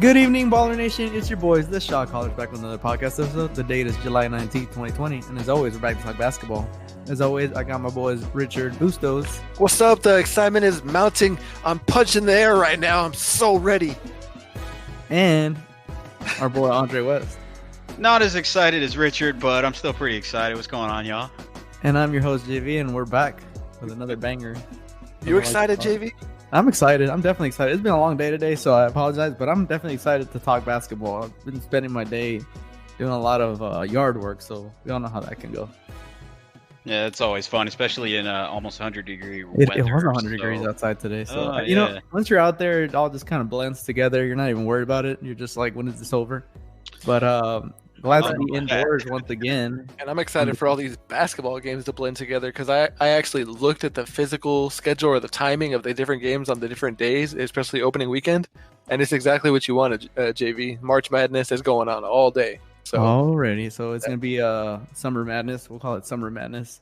Good evening, Baller Nation. It's your boys, the Shotcallers, back with another podcast episode. The date is July 19th, 2020. And as always, we're back to talk basketball. As always, I got my boys, Richard Bustos. What's up? The excitement is mounting. I'm punching the air right now. I'm so ready. And our boy, Andre West. Not as excited as Richard, but I'm still pretty excited. What's going on, y'all? And I'm your host, JV, and we're back with another banger. You excited, JV? I'm excited. I'm definitely excited. It's been a long day today, so I apologize, but I'm definitely excited to talk basketball. I've been spending my day doing a lot of yard work, so we all know how that can go. Yeah, it's always fun, especially in almost 100-degree weather. It was 100 degrees outside today, so you know, once you're out there, it all just kind of blends together. You're not even worried about it. You're just like, when is this over? But glad to be indoors once again. And I'm excited for all these basketball games to blend together because I actually looked at the physical schedule or the timing of the different games on the different days, especially opening weekend, and it's exactly what you wanted, JV. March Madness is going on all day. So already, so it's gonna be Summer Madness. We'll call it Summer Madness.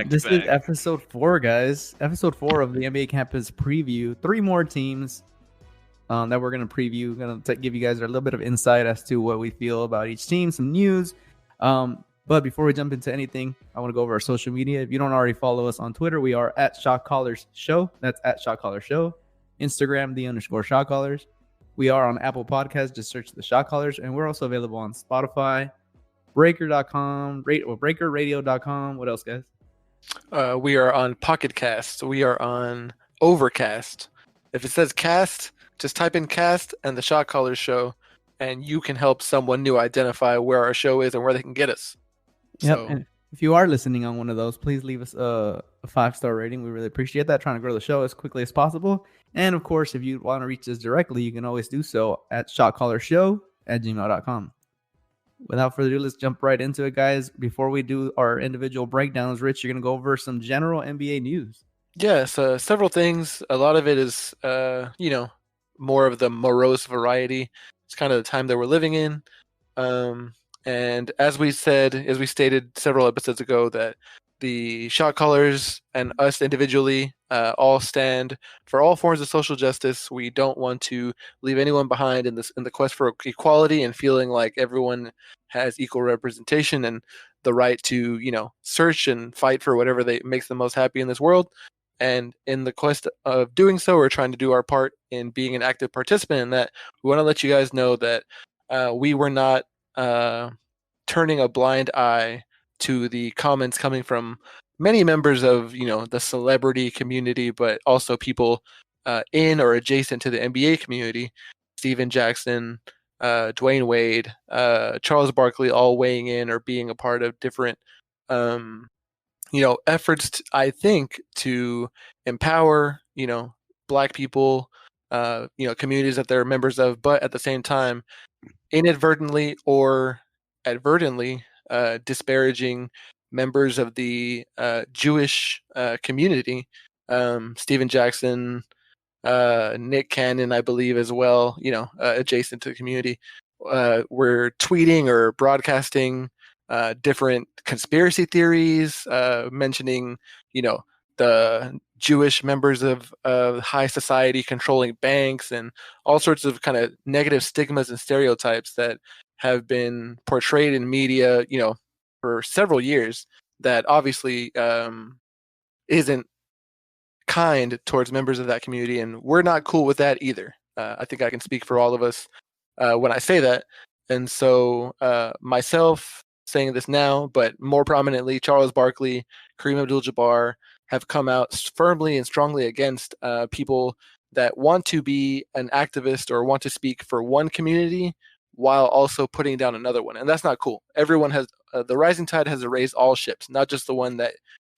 This is episode 4, guys. Episode 4 of the NBA Campus Preview. 3 more teams that we're going to preview. Going to give you guys a little bit of insight as to what we feel about each team, some news. But before we jump into anything, I want to go over our social media. If you don't already follow us on Twitter, we are at Shotcallers Show. That's at Shotcallers Show. Instagram, _Shotcallers. We are on Apple Podcasts. Just search the Shotcallers. And we're also available on Spotify, Breaker.com, BreakerRadio.com. What else, guys? We are on Pocket Cast. We are on Overcast. If it says cast, just type in cast and the Shotcallers Show, and you can help someone new identify where our show is and where they can get us. Yep. So, and if you are listening on one of those, please leave us a 5-star rating. We really appreciate that. Trying to grow the show as quickly as possible. And of course, if you want to reach us directly, you can always do so at shotcallershow@gmail.com. Without further ado, let's jump right into it, guys. Before we do our individual breakdowns, Rich, you're going to go over some general NBA news. Yes, several things. A lot of it is, more of the morose variety. It's kind of the time that we're living in. And as we stated several episodes ago, that the Shotcallers and us individually all stand for all forms of social justice. We don't want to leave anyone behind in the quest for equality and feeling like everyone has equal representation and the right to, search and fight for whatever makes them most happy in this world. And in the quest of doing so, we're trying to do our part in being an active participant in that. We want to let you guys know that we were not turning a blind eye to the comments coming from many members of, the celebrity community, but also people in or adjacent to the NBA community. Steven Jackson, Dwayne Wade, Charles Barkley, all weighing in or being a part of different efforts, I think, to empower, Black people, communities that they're members of, but at the same time, inadvertently or advertently disparaging members of the Jewish community. Steven Jackson, Nick Cannon, I believe, as well, adjacent to the community, were tweeting or broadcasting different conspiracy theories, mentioning, the Jewish members of high society controlling banks and all sorts of kind of negative stigmas and stereotypes that have been portrayed in media, for several years that obviously isn't kind towards members of that community. And we're not cool with that either. I think I can speak for all of us when I say that. And so myself saying this now, but more prominently, Charles Barkley, Kareem Abdul-Jabbar have come out firmly and strongly against people that want to be an activist or want to speak for one community while also putting down another one. And that's not cool. Everyone has the rising tide has raised all ships, not just the one that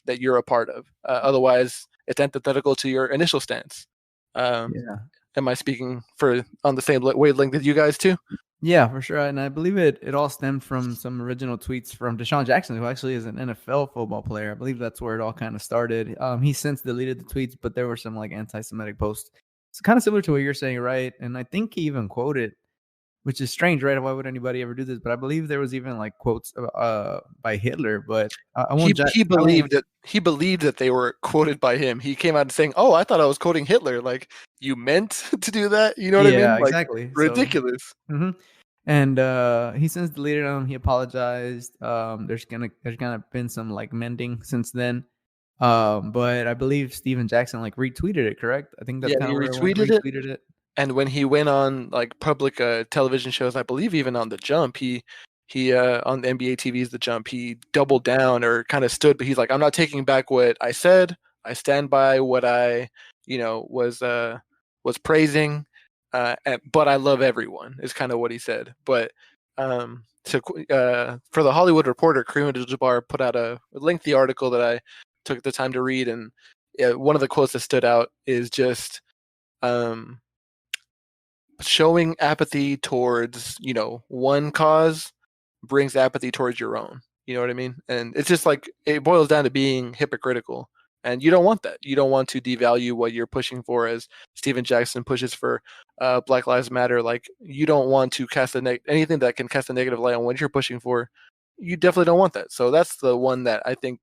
you're a part of. Otherwise, it's antithetical to your initial stance. Am I speaking on the same wavelength as you guys too? Yeah, for sure. And I believe it all stemmed from some original tweets from Deshaun Jackson, who actually is an NFL football player. I believe that's where it all kind of started. He since deleted the tweets, but there were some like anti-Semitic posts. It's kind of similar to what you're saying, right? And I think he even quoted which is strange, right? Why would anybody ever do this? But I believe there was even like quotes by Hitler. But I won't. He believed that they were quoted by him. He came out saying, "Oh, I thought I was quoting Hitler." Like, you meant to do that? You know what I mean? Yeah, Like, exactly. ridiculous. So, and he since deleted them. He apologized. There's gonna been some like mending since then. But I believe Steven Jackson like retweeted it. Correct? I think that's kind of where everyone retweeted it. And when he went on like public television shows, I believe even on The Jump, he on the NBA TV's The Jump, he doubled down or kind of stood, but he's like, I'm not taking back what I said. I stand by what I, was praising. But I love everyone is kind of what he said. But for the Hollywood Reporter, Kareem Abdul-Jabbar put out a lengthy article that I took the time to read, and one of the quotes that stood out is just showing apathy towards one cause brings apathy towards your own. You know what I mean? And it's just like it boils down to being hypocritical, and you don't want that. You don't want to devalue what you're pushing for, as Steven Jackson pushes for Black Lives Matter. Like, you don't want to cast anything that can cast a negative light on what you're pushing for. You definitely don't want that. So that's the one that I think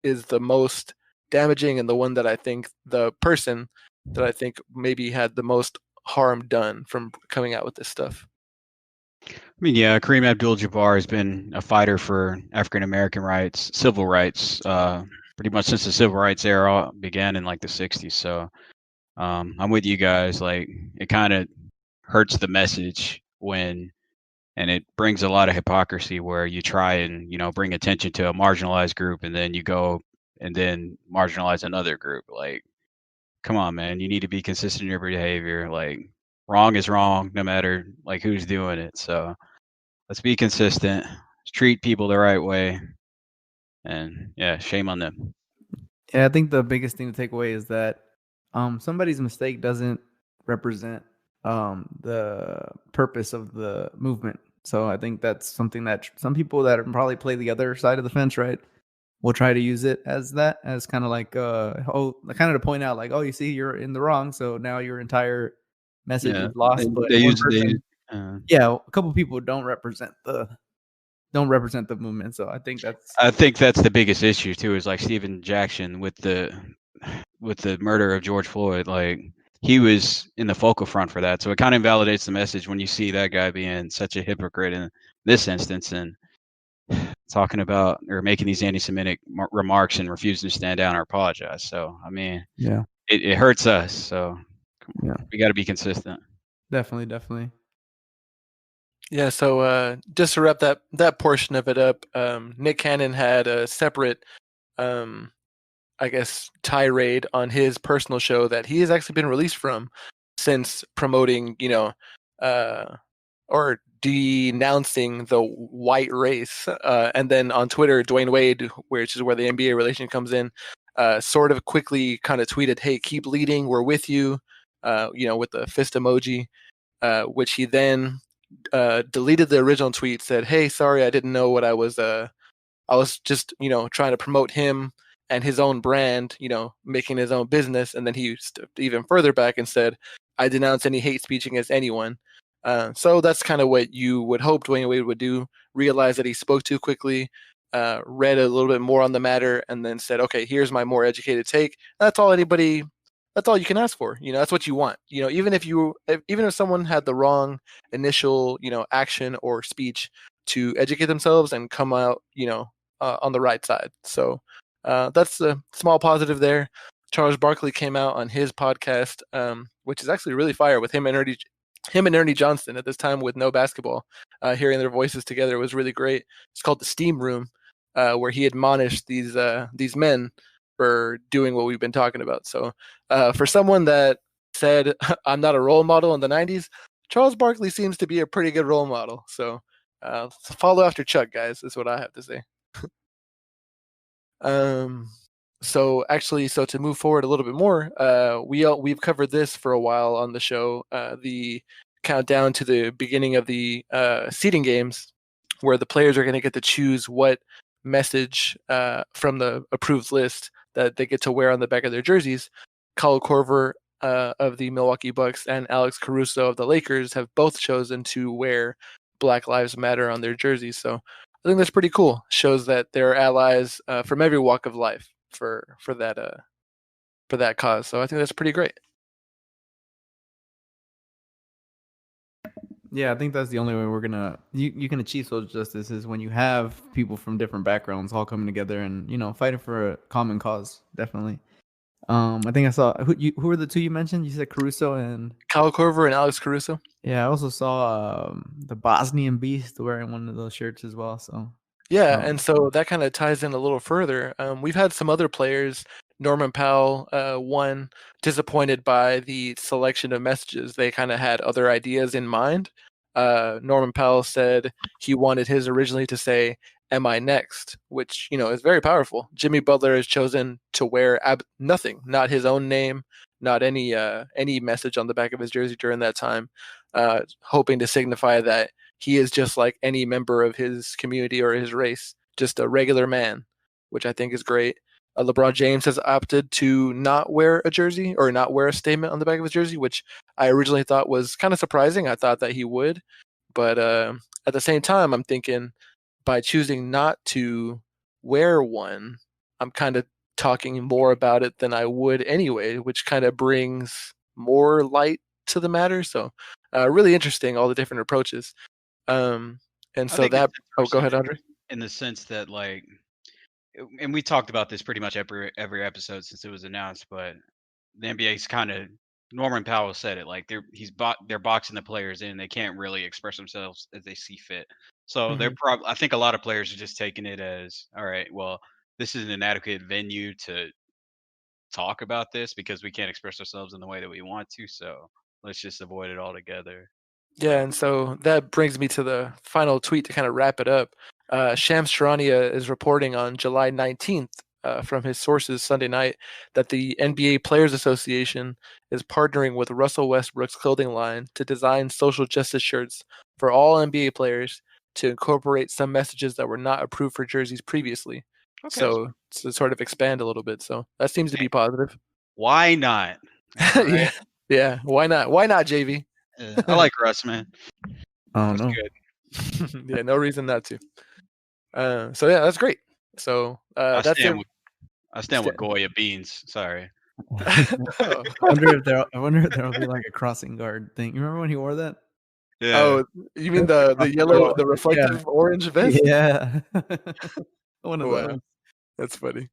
is the most damaging, and the one that I think the person that I think maybe had the most harm done from coming out with this stuff. I mean, yeah, Kareem Abdul-Jabbar has been a fighter for African American rights, civil rights, pretty much since the civil rights era began in like the 60s. So I'm with you guys. Like, it kind of hurts the message and it brings a lot of hypocrisy where you try and bring attention to a marginalized group, and then you go and then marginalize another group. Like, come on, man, you need to be consistent in your behavior. Like, wrong is wrong no matter like who's doing it. So let's be consistent, treat people the right way, and yeah, shame on them. Yeah, I think the biggest thing to take away is that somebody's mistake doesn't represent the purpose of the movement. So I think that's something that some people that probably play the other side of the fence, right, will try to use it as kind of like kind of to point out like, oh, you see, you're in the wrong, so now your entire message is lost. But a couple people don't represent the movement. So I think that's the biggest issue too, is like Steven Jackson with the murder of George Floyd. Like, he was in the focal front for that. So it kind of invalidates the message when you see that guy being such a hypocrite in this instance and talking about or making these anti-Semitic remarks and refusing to stand down or apologize. So, I mean, yeah, it hurts us. So yeah, we got to be consistent. Definitely. Yeah, so just to wrap that portion of it up, Nick Cannon had a separate, I guess, tirade on his personal show that he has actually been released from since promoting, or denouncing the white race. And then on Twitter, Dwayne Wade, which is where the NBA relation comes in, sort of quickly kind of tweeted, "Hey, keep leading, we're with you," with the fist emoji, which he then deleted the original tweet, said, "Hey, sorry, I didn't know what I was just, trying to promote him and his own brand, making his own business." And then he stepped even further back and said, "I denounce any hate speech against anyone." So that's kind of what you would hope Dwayne Wade would do, realize that he spoke too quickly, read a little bit more on the matter, and then said, "Okay, here's my more educated take." That's all you can ask for. That's what you want. Even if someone had the wrong initial, action or speech, to educate themselves and come out, on the right side. So that's a small positive there. Charles Barkley came out on his podcast, which is actually really fire, with him and Ernie Johnson at this time with no basketball. Hearing their voices together was really great. It's called The Steam Room, where he admonished these men for doing what we've been talking about. So for someone that said, "I'm not a role model in the 90s," Charles Barkley seems to be a pretty good role model. So follow after Chuck, guys, is what I have to say. So to move forward a little bit more, we've covered this for a while on the show, the countdown to the beginning of the seeding games, where the players are going to get to choose what message from the approved list that they get to wear on the back of their jerseys. Kyle Korver of the Milwaukee Bucks and Alex Caruso of the Lakers have both chosen to wear Black Lives Matter on their jerseys. So I think that's pretty cool. Shows that they're allies from every walk of life for that cause. So I think that's pretty great. Yeah, I think that's the only way we're gonna you can achieve social justice is when you have people from different backgrounds all coming together and fighting for a common cause. Definitely. I think I saw who were the two you mentioned? You said Caruso and Kyle Korver and Alex Caruso. Yeah, I also saw the Bosnian Beast wearing one of those shirts as well. So yeah, and so that kind of ties in a little further. We've had some other players. Norman Powell, one disappointed by the selection of messages. They kind of had other ideas in mind. Norman Powell said he wanted his originally to say, "Am I next?" which is very powerful. Jimmy Butler has chosen to wear nothing, not his own name, not any message on the back of his jersey during that time, hoping to signify that he is just like any member of his community or his race, just a regular man, which I think is great. LeBron James has opted to not wear a jersey or not wear a statement on the back of his jersey, which I originally thought was kind of surprising. I thought that he would, but at the same time, I'm thinking by choosing not to wear one, I'm kind of talking more about it than I would anyway, which kind of brings more light to the matter. So really interesting, all the different approaches. And so that, go ahead, Andre. In the sense that and we talked about this pretty much every episode since it was announced, but the NBA's kind of Norman Powell said it they're boxing the players in. They can't really express themselves as they see fit. So they're I think a lot of players are just taking it as, all right, well, this is an inadequate venue to talk about this because we can't express ourselves in the way that we want to. So let's just avoid it altogether. Yeah, and so that brings me to the final tweet to kind of wrap it up. Shams Charania is reporting on July 19th from his sources Sunday night that the NBA Players Association is partnering with Russell Westbrook's clothing line to design social justice shirts for all NBA players to incorporate some messages that were not approved for jerseys previously. Okay. So to sort of expand a little bit. So that seems to be positive. Why not? Right? Yeah. Why not? Why not, JV? I like Russ, man. Oh, no. Good. Yeah, no reason not to. So yeah, that's great. So that's it. I stand with Goya beans. Sorry. I wonder if there'll be like a crossing guard thing. You remember when he wore that? Yeah. Oh, you mean the yellow, the reflective orange vest? Yeah. One of those. That's funny.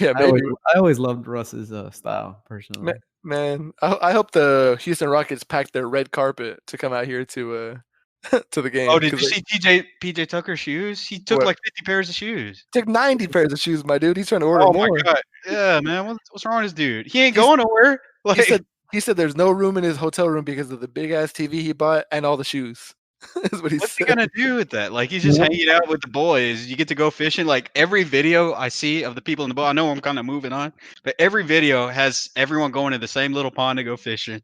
Yeah, maybe. I always loved Russ's style personally. Man, I hope the Houston Rockets packed their red carpet to come out here to the game. Oh, did you see PJ Tucker's shoes? He took like 50 pairs of shoes. Took 90 pairs of shoes, my dude. He's trying to order more. Oh my God. Yeah, man. What's wrong with this dude? He ain't going nowhere. He said there's no room in his hotel room because of the big ass TV he bought and all the shoes. What's he gonna do with that? Like, he's just hanging out with the boys. You get to go fishing. Like, every video I see of the people in the boat, I know I'm kind of moving on, but every video has everyone going to the same little pond to go fishing.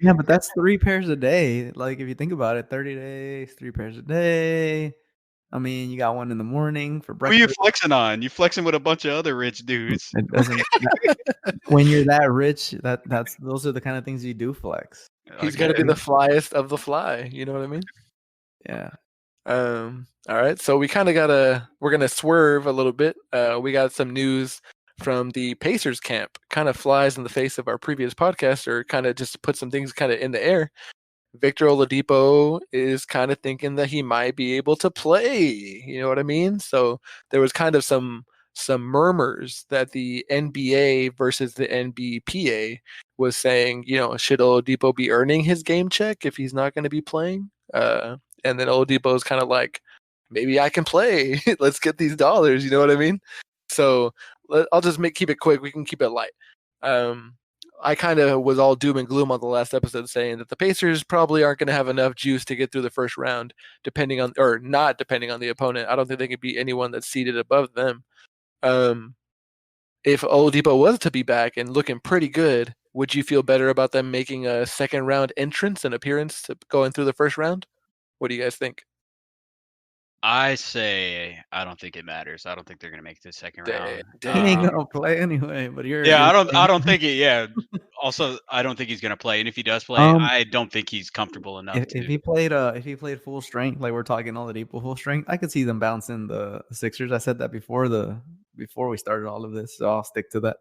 Yeah, but that's 3 pairs a day. Like, if you think about it, 30 days, 3 pairs a day. I mean, you got one in the morning for breakfast. Who are you flexing on? You flexing with a bunch of other rich dudes. It doesn't. When you're that rich, those are the kind of things you do flex. He's got to be the flyest of the fly. You know what I mean? Yeah. All right. So we're gonna swerve a little bit. We got some news from the Pacers camp. Kind of flies in the face of our previous podcast, or kind of just put some things kind of in the air. Victor Oladipo is kind of thinking that he might be able to play. You know what I mean? So there was kind of some murmurs that the NBA versus the NBPA was saying, should Oladipo be earning his game check if he's not going to be playing? And then Oladipo's kind of like, maybe I can play. Let's get these dollars. You know what I mean? So I'll just keep it quick. We can keep it light. I kind of was all doom and gloom on the last episode saying that the Pacers probably aren't going to have enough juice to get through the first round, not depending on the opponent. I don't think they can beat anyone that's seated above them. If Oladipo was to be back and looking pretty good, would you feel better about them making a second round entrance and appearance to going through the first round? What do you guys think? I say I don't think it matters. I don't think they're gonna make it to the second round. He ain't gonna play anyway. But you're I don't think it. Yeah. Also, I don't think he's gonna play, and if he does play, I don't think he's comfortable enough. If he played full strength, like we're talking Oladipo full strength, I could see them bouncing the Sixers. I said that before we started all of this, so I'll stick to that.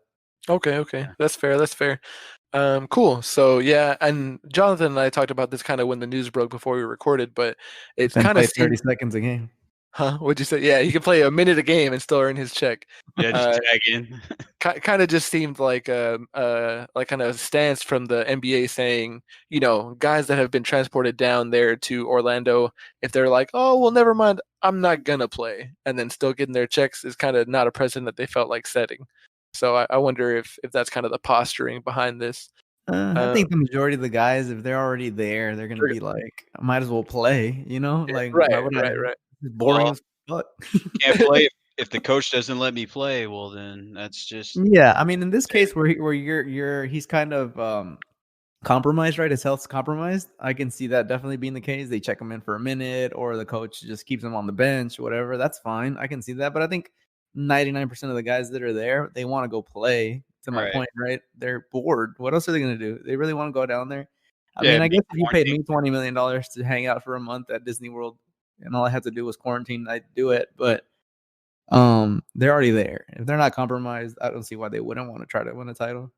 Okay, yeah. That's fair. Cool. So yeah, and Jonathan and I talked about this kind of when the news broke before we recorded, but it's kind of 30 seconds a game. Huh? What'd you say? Yeah, he can play a minute a game and still earn his check. Yeah, just tag in. Kind of just seemed like kind of a stance from the NBA saying, guys that have been transported down there to Orlando, if they're like, oh well, never mind, I'm not gonna play, and then still getting their checks is kind of not a precedent that they felt like setting. So I wonder if that's kind of the posturing behind this. I think the majority of the guys, if they're already there, they're gonna be like, I might as well play. Like, right. It's boring as fuck. Can't play if the coach doesn't let me play. Well, then that's just I mean, in this case where he's kind of compromised, right? His health's compromised. I can see that definitely being the case. They check him in for a minute, or the coach just keeps him on the bench, whatever. That's fine. I can see that, but I think 99% of the guys that are there, they want to go play. To my point, right? They're bored. What else are they going to do? They really want to go down there. I mean, I guess if you paid me $20 million to hang out for a month at Disney World, and all I had to do was quarantine, I'd do it. But they're already there. If they're not compromised, I don't see why they wouldn't want to try to win a title.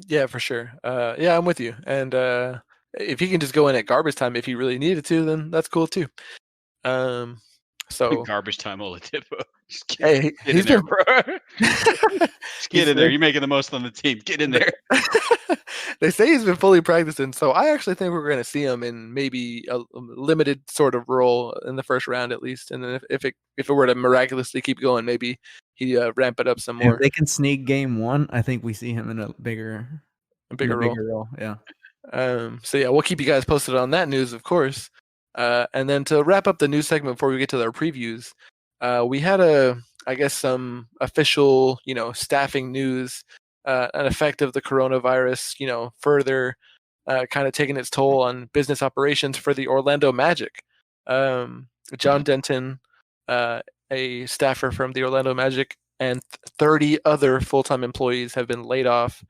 Yeah, for sure. I'm with you. And if he can just go in at garbage time if he really needed to, then that's cool too. So garbage time Oladipo. Hey, he's in there, bro. Just get in there. You're making the most on the team. Get in there. They say he's been fully practicing, so I actually think we're going to see him in maybe a limited sort of role in the first round at least. And then if it were to miraculously keep going, maybe he ramp it up some more. If they can sneak game one, I think we see him in a bigger role. Yeah. So yeah, we'll keep you guys posted on that news, of course. And then to wrap up the news segment before we get to our previews, we had some official, staffing news, an effect of the coronavirus, further kind of taking its toll on business operations for the Orlando Magic. John Denton, a staffer from the Orlando Magic, and 30 other full-time employees have been laid off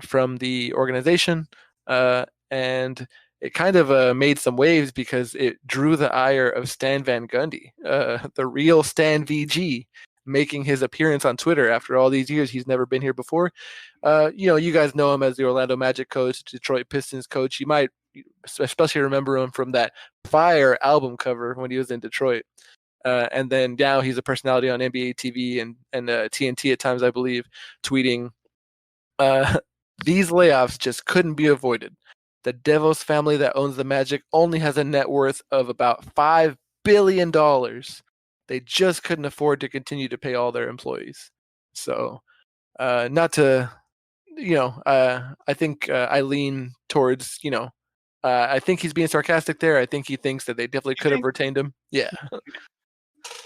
from the organization, and it kind of made some waves because it drew the ire of Stan Van Gundy, the real Stan VG, making his appearance on Twitter after all these years. He's never been here before. You guys know him as the Orlando Magic coach, Detroit Pistons coach. You might especially remember him from that Fire album cover when he was in Detroit. And then now he's a personality on NBA TV and TNT at times, I believe, tweeting, these layoffs just couldn't be avoided. The Devos family that owns the Magic only has a net worth of about $5 billion. They just couldn't afford to continue to pay all their employees. So, not to, I think I lean towards, I think he's being sarcastic there. I think he thinks that they definitely could have retained him. Yeah.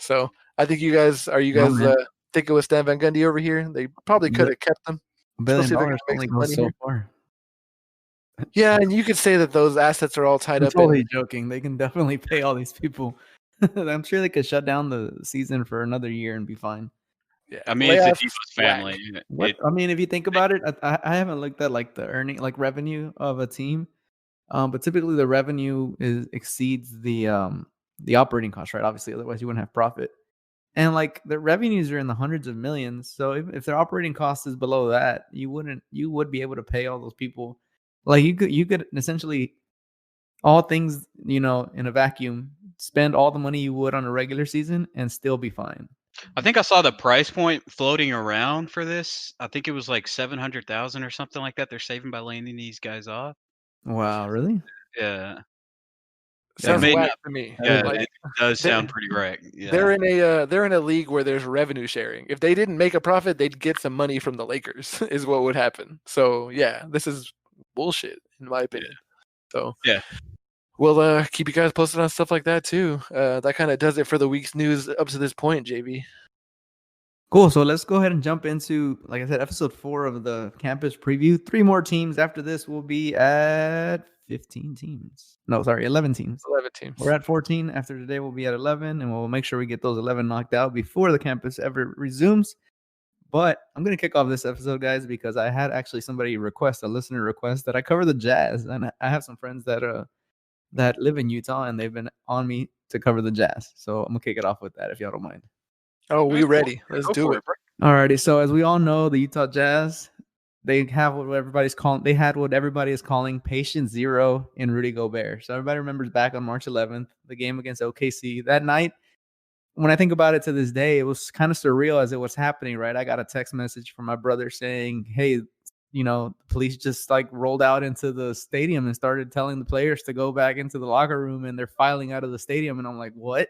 So I think you guys thinking with Stan Van Gundy over here. They probably could have kept them. $1 billion only goes so far. Yeah, and you could say that those assets are all tied up. Totally joking. They can definitely pay all these people. I'm sure they could shut down the season for another year and be fine. Yeah, I mean, it's a Divas family. I mean, if you think about it, I haven't looked at like the earning, like revenue of a team, but typically the revenue exceeds the operating cost, right? Obviously, otherwise you wouldn't have profit. And like the revenues are in the hundreds of millions, so if their operating cost is below that, you would be able to pay all those people. Like you could essentially, all things, in a vacuum, spend all the money you would on a regular season and still be fine. I think I saw the price point floating around for this. I think it was like 700,000 or something like that. They're saving by laying these guys off. Wow, really? Yeah. Sounds whack to me. Yeah, it does sound pretty right. Yeah. They're in a league where there's revenue sharing. If they didn't make a profit, they'd get some money from the Lakers, is what would happen. So yeah, this is bullshit in my opinion. So yeah, we'll keep you guys posted on stuff like that too. That kind of does it for the week's news up to this point, JB. Cool. So let's go ahead and jump into, like I said, episode 4 of the campus preview. 3 more teams after this will be at 15 teams. No, sorry, 11 teams. 11 teams. We're at 14. After today, we'll be at 11, and we'll make sure we get those 11 knocked out before the campus ever resumes. But I'm going to kick off this episode, guys, because I had actually somebody request, a listener request, that I cover the Jazz. And I have some friends that live in Utah, and they've been on me to cover the Jazz. So I'm going to kick it off with that, if y'all don't mind. Oh, we ready. Let's do it. Alrighty. So as we all know, the Utah Jazz, they have what everybody's calling. They had what everybody is calling patient zero in Rudy Gobert. So everybody remembers back on March 11th, the game against OKC. That night, when I think about it to this day, it was kind of surreal as it was happening. Right, I got a text message from my brother saying, "Hey, the police just like rolled out into the stadium and started telling the players to go back into the locker room, and they're filing out of the stadium." And I'm like, "What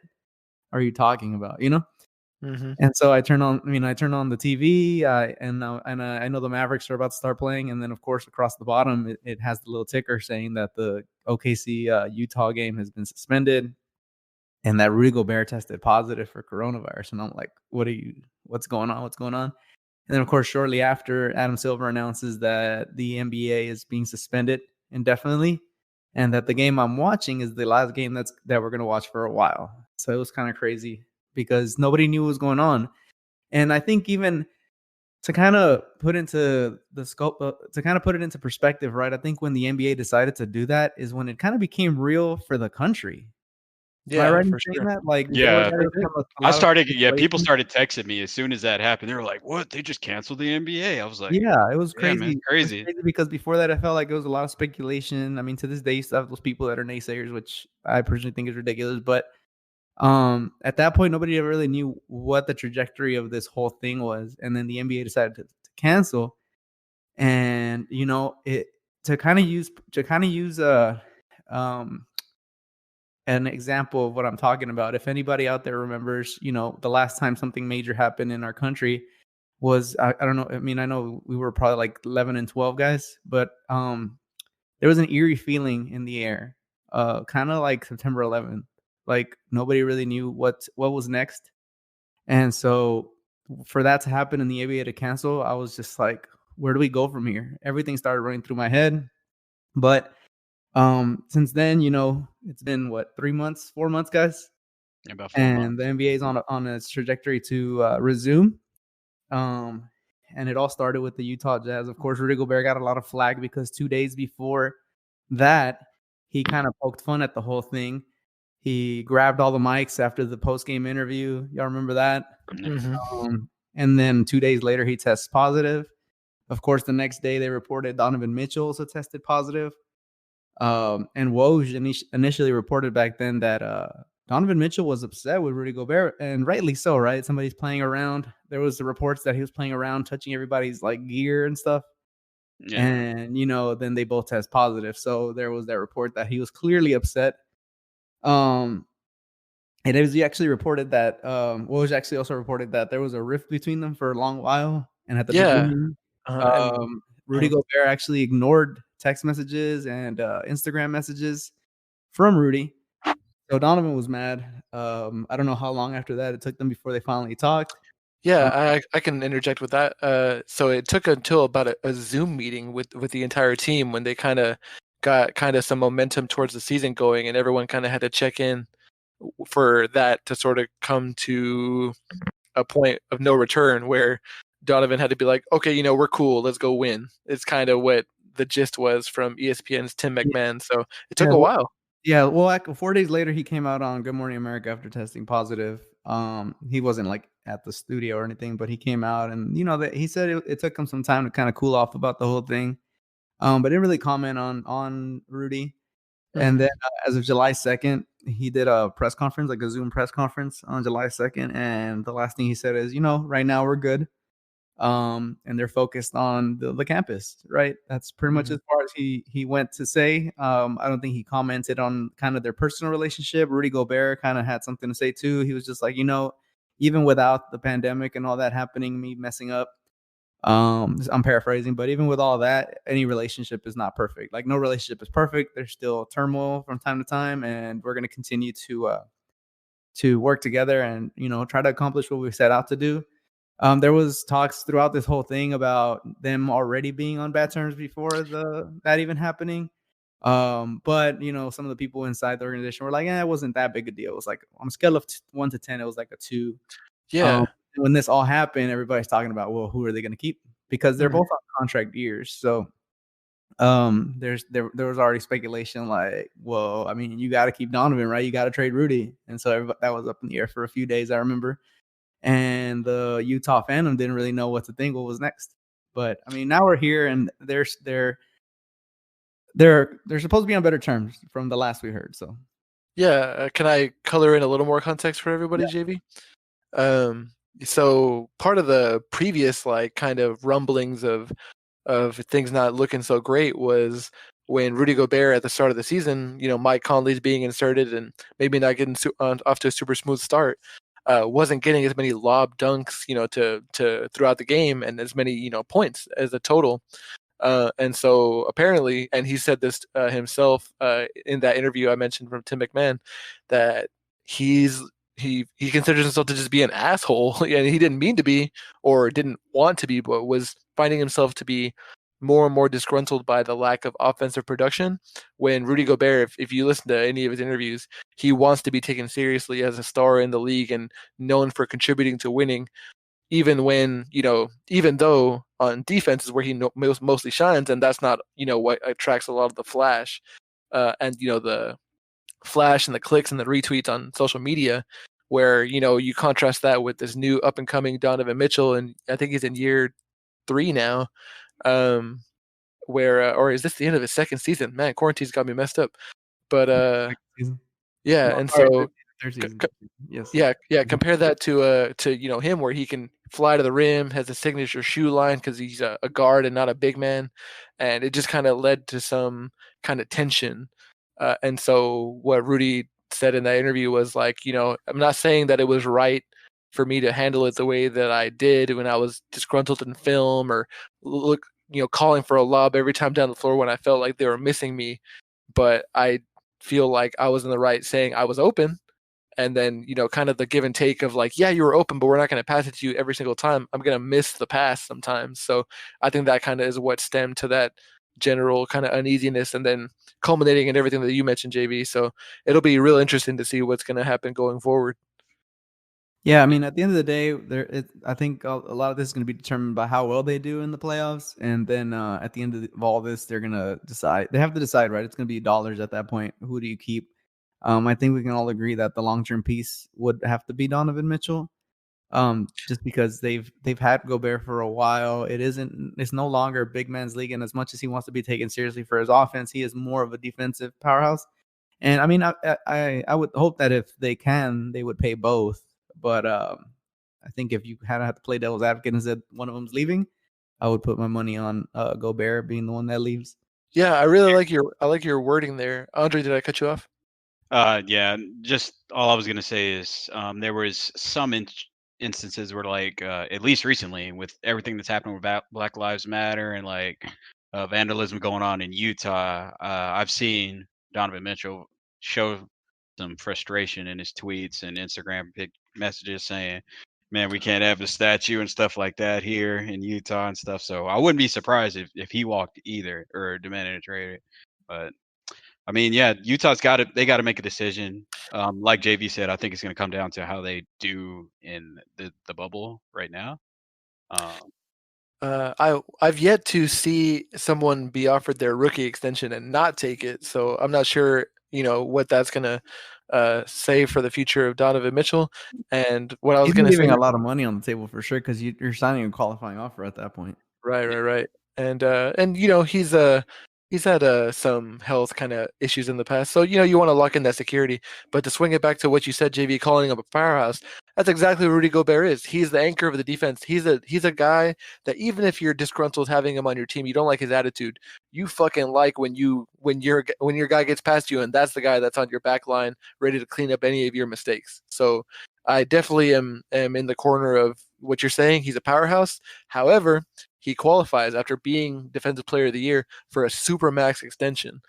are you talking about?" Mm-hmm. And so I turn on the TV, and I know the Mavericks are about to start playing, and then of course across the bottom it has the little ticker saying that the OKC Utah game has been suspended, and that Rudy Gobert tested positive for coronavirus. And I'm like, what's going on? And then of course shortly after, Adam Silver announces that the NBA is being suspended indefinitely, and that the game I'm watching is the last game that we're gonna watch for a while. So it was kind of crazy, because nobody knew what was going on. And I think even to kind of put into the scope, to kind of put it into perspective, right? I think when the NBA decided to do that is when it kind of became real for the country. Yeah, right for sure. that? Like, yeah, people started texting me as soon as that happened. They were like, "What? They just canceled the NBA?" I was like, yeah, it was crazy. Man, crazy. It was crazy because before that, I felt like it was a lot of speculation. I mean, to this day, you still have those people that are naysayers, which I personally think is ridiculous. But at that point, nobody ever really knew what the trajectory of this whole thing was. And then the NBA decided to cancel. And it to kind of use an example of what I'm talking about. If anybody out there remembers, the last time something major happened in our country was, I don't know. I mean, I know we were probably like 11 and 12 guys, but there was an eerie feeling in the air, kind of like September 11th. Like nobody really knew what was next. And so for that to happen and the NBA to cancel, I was just like, where do we go from here? Everything started running through my head. But since then, it's been what, 4 months, guys? About 4 months. And the NBA is on its trajectory to resume. And it all started with the Utah Jazz. Of course, Rudy Gobert got a lot of flack because 2 days before that, he kind of poked fun at the whole thing. He grabbed all the mics after the post-game interview. Y'all remember that? Mm-hmm. And then 2 days later, he tests positive. Of course, the next day, they reported Donovan Mitchell also tested positive. And Woj initially reported back then that Donovan Mitchell was upset with Rudy Gobert, and rightly so, right? Somebody's playing around. There was the reports that he was playing around, touching everybody's like gear and stuff. Yeah. And, then they both test positive. So there was that report that he was clearly upset. And it was actually reported that Woj actually also reported that there was a rift between them for a long while. And at the beginning, Rudy Gobert actually ignored text messages and Instagram messages from Rudy. So Donovan was mad. I don't know how long after that it took them before they finally talked. Yeah, I can interject with that. So it took until about a Zoom meeting with the entire team when they kind of got some momentum towards the season going, and everyone kind of had to check in for that to sort of come to a point of no return where Donovan had to be like, okay, we're cool, let's go win. It's kind of what the gist was from ESPN's Tim McMahon. So it took a while. Yeah, well, 4 days later, he came out on Good Morning America after testing positive. He wasn't like at the studio or anything, but he came out and that he said it took him some time to kind of cool off about the whole thing. But didn't really comment on Rudy. Mm-hmm. And then as of July 2nd, he did a press conference, like a Zoom press conference on July 2nd. And the last thing he said is, right now we're good. And they're focused on the campus, right? That's pretty much as far as he went to say. I don't think he commented on kind of their personal relationship. Rudy Gobert kind of had something to say too. He was just like, even without the pandemic and all that happening, me messing up, I'm paraphrasing, but even with all that, any relationship is not perfect. Like no relationship is perfect. There's still turmoil from time to time, and we're going to continue to work together and try to accomplish what we set out to do. There was talks throughout this whole thing about them already being on bad terms before that even happening. But some of the people inside the organization were like, it wasn't that big a deal. It was like on a scale of 1 to 10, it was like a 2. Yeah. When this all happened, everybody's talking about, well, who are they going to keep? Because they're both on contract years. So there was already speculation like, well, I mean, you got to keep Donovan, right? You got to trade Rudy. And so that was up in the air for a few days, I remember. And the Utah fandom didn't really know what to think, what was next. But I mean, now we're here, and they're supposed to be on better terms from the last we heard. So yeah, can I color in a little more context for everybody, JV? So part of the previous like kind of rumblings of things not looking so great was when Rudy Gobert at the start of the season, Mike Conley's being inserted and maybe not getting off to a super smooth start, wasn't getting as many lob dunks, to throughout the game and as many, points as a total. And so apparently, and he said this himself in that interview I mentioned from Tim McMahon, that he considers himself to just be an asshole, and he didn't mean to be or didn't want to be, but was finding himself to be more and more disgruntled by the lack of offensive production. When Rudy Gobert, if you listen to any of his interviews, he wants to be taken seriously as a star in the league and known for contributing to winning. Even when, even though on defense is where he mostly shines, and that's not, what attracts a lot of the flash, and, the flash and the clicks and the retweets on social media, where, you contrast that with this new up and coming Donovan Mitchell, and I think he's in year 3 now, where, or is this the end of his second season? Man, quarantine's got me messed up. But, yeah, no, and sorry, so, third season. Yes. yeah. Compare that to him, where he can fly to the rim, has a signature shoe line because he's a guard and not a big man, and it just kind of led to some kind of tension. And so what Rudy said in that interview was like, I'm not saying that it was right for me to handle it the way that I did when I was disgruntled in film or calling for a lob every time down the floor when I felt like they were missing me, but I feel like I was in the right saying I was open. And then, kind of the give and take of like, yeah, you were open, but we're not going to pass it to you every single time. I'm going to miss the pass sometimes. So I think that kind of is what stemmed to that general kind of uneasiness and then culminating in everything that you mentioned, JV. So it'll be real interesting to see what's going to happen going forward. Yeah, I mean, at the end of the day, I think a lot of this is going to be determined by how well they do in the playoffs, and then at the end of all this, they're going to decide. They have to decide, right? It's going to be dollars at that point. Who do you keep? I think we can all agree that the long-term piece would have to be Donovan Mitchell, just because they've had Gobert for a while. It's no longer a big man's league, and as much as he wants to be taken seriously for his offense, he is more of a defensive powerhouse. And I mean, I would hope that if they can, they would pay both. But I think if you had to play devil's advocate and said one of them's leaving, I would put my money on Gobert being the one that leaves. Yeah, I really like your wording there. Andre, did I cut you off? Yeah, just all I was gonna say is there was some instances where, like, at least recently, with everything that's happening with Black Lives Matter and like vandalism going on in Utah, I've seen Donovan Mitchell show some frustration in his tweets and Instagram messages saying, "Man, we can't have the statue and stuff like that here in Utah and stuff." So I wouldn't be surprised if he walked either or demanded a trade. But I mean, yeah, Utah's they got to make a decision. Like JV said, I think it's going to come down to how they do in the bubble right now. I've yet to see someone be offered their rookie extension and not take it, so I'm not sure, what that's gonna say for the future of Donovan Mitchell. And what I was going to say, leaving a lot of money on the table for sure, because you're signing a qualifying offer at that point. Right. And he's had some health kind of issues in the past, so you want to lock in that security. But to swing it back to what you said, JV, calling him a powerhouse, that's exactly what Rudy Gobert is. He's the anchor of the defense. He's a guy that even if you're disgruntled having him on your team, you don't like his attitude, you fucking like when your guy gets past you, and that's the guy that's on your back line ready to clean up any of your mistakes. So I definitely am in the corner of what you're saying. He's a powerhouse. However, he qualifies after being Defensive Player of the Year for a supermax extension.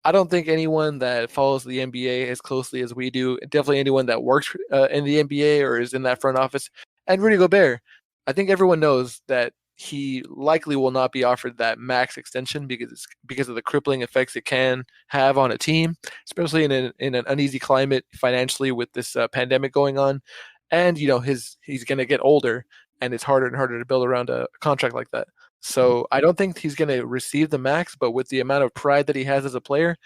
I don't think anyone that follows the NBA as closely as we do, definitely anyone that works in the NBA or is in that front office, and Rudy Gobert, I think everyone knows that he likely will not be offered that max extension because of the crippling effects it can have on a team, especially in an uneasy climate financially with this pandemic going on. And he's going to get older, and it's harder and harder to build around a contract like that. So I don't think he's going to receive the max, but with the amount of pride that he has as a player,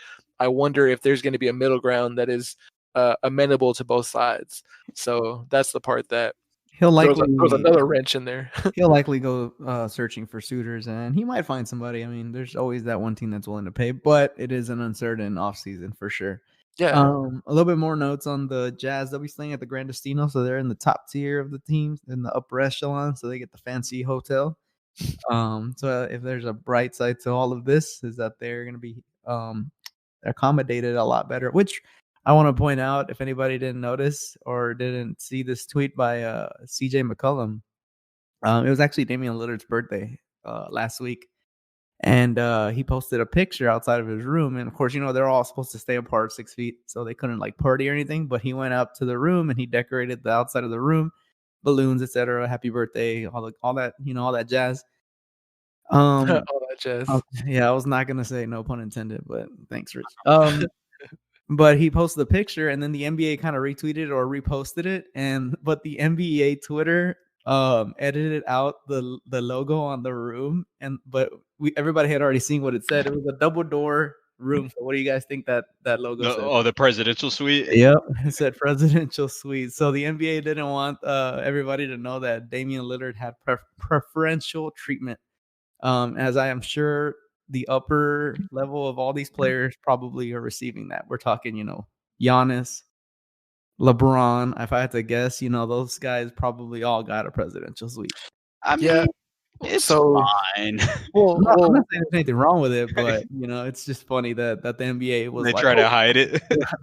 I wonder if there's going to be a middle ground that is amenable to both sides. So that's the part that he'll likely throws another wrench in there. He'll likely go searching for suitors, and he might find somebody. I mean, there's always that one team that's willing to pay, but it is an uncertain offseason for sure. Yeah. A little bit more notes on the Jazz. They'll be staying at the Grand Destino, so they're in the top tier of the teams in the upper echelon, so they get the fancy hotel. So if there's a bright side to all of this, is that they're going to be accommodated a lot better, which I want to point out, if anybody didn't notice or didn't see this tweet by CJ McCollum, it was actually Damian Lillard's birthday last week. And he posted a picture outside of his room. And of course, they're all supposed to stay apart 6 feet, so they couldn't like party or anything. But he went up to the room and he decorated the outside of the room, balloons, etc. Happy birthday, all that, all that jazz. All that jazz. Yeah, I was not gonna say no pun intended, but thanks, Rich. But he posted the picture, and then the NBA kind of retweeted or reposted it, but the NBA Twitter edited out the logo on the room, but everybody had already seen what it said. It was a double door room. So what do you guys think that logo said? Oh, the presidential suite. Yep, it said presidential suite. So the NBA didn't want everybody to know that Damian Lillard had preferential treatment, as I am sure the upper level of all these players probably are receiving that. We're talking, Giannis, LeBron. If I had to guess, those guys probably all got a presidential suite. I mean, it's fine. Well, I'm not saying there's anything wrong with it, but it's just funny that the NBA was they try to hide it.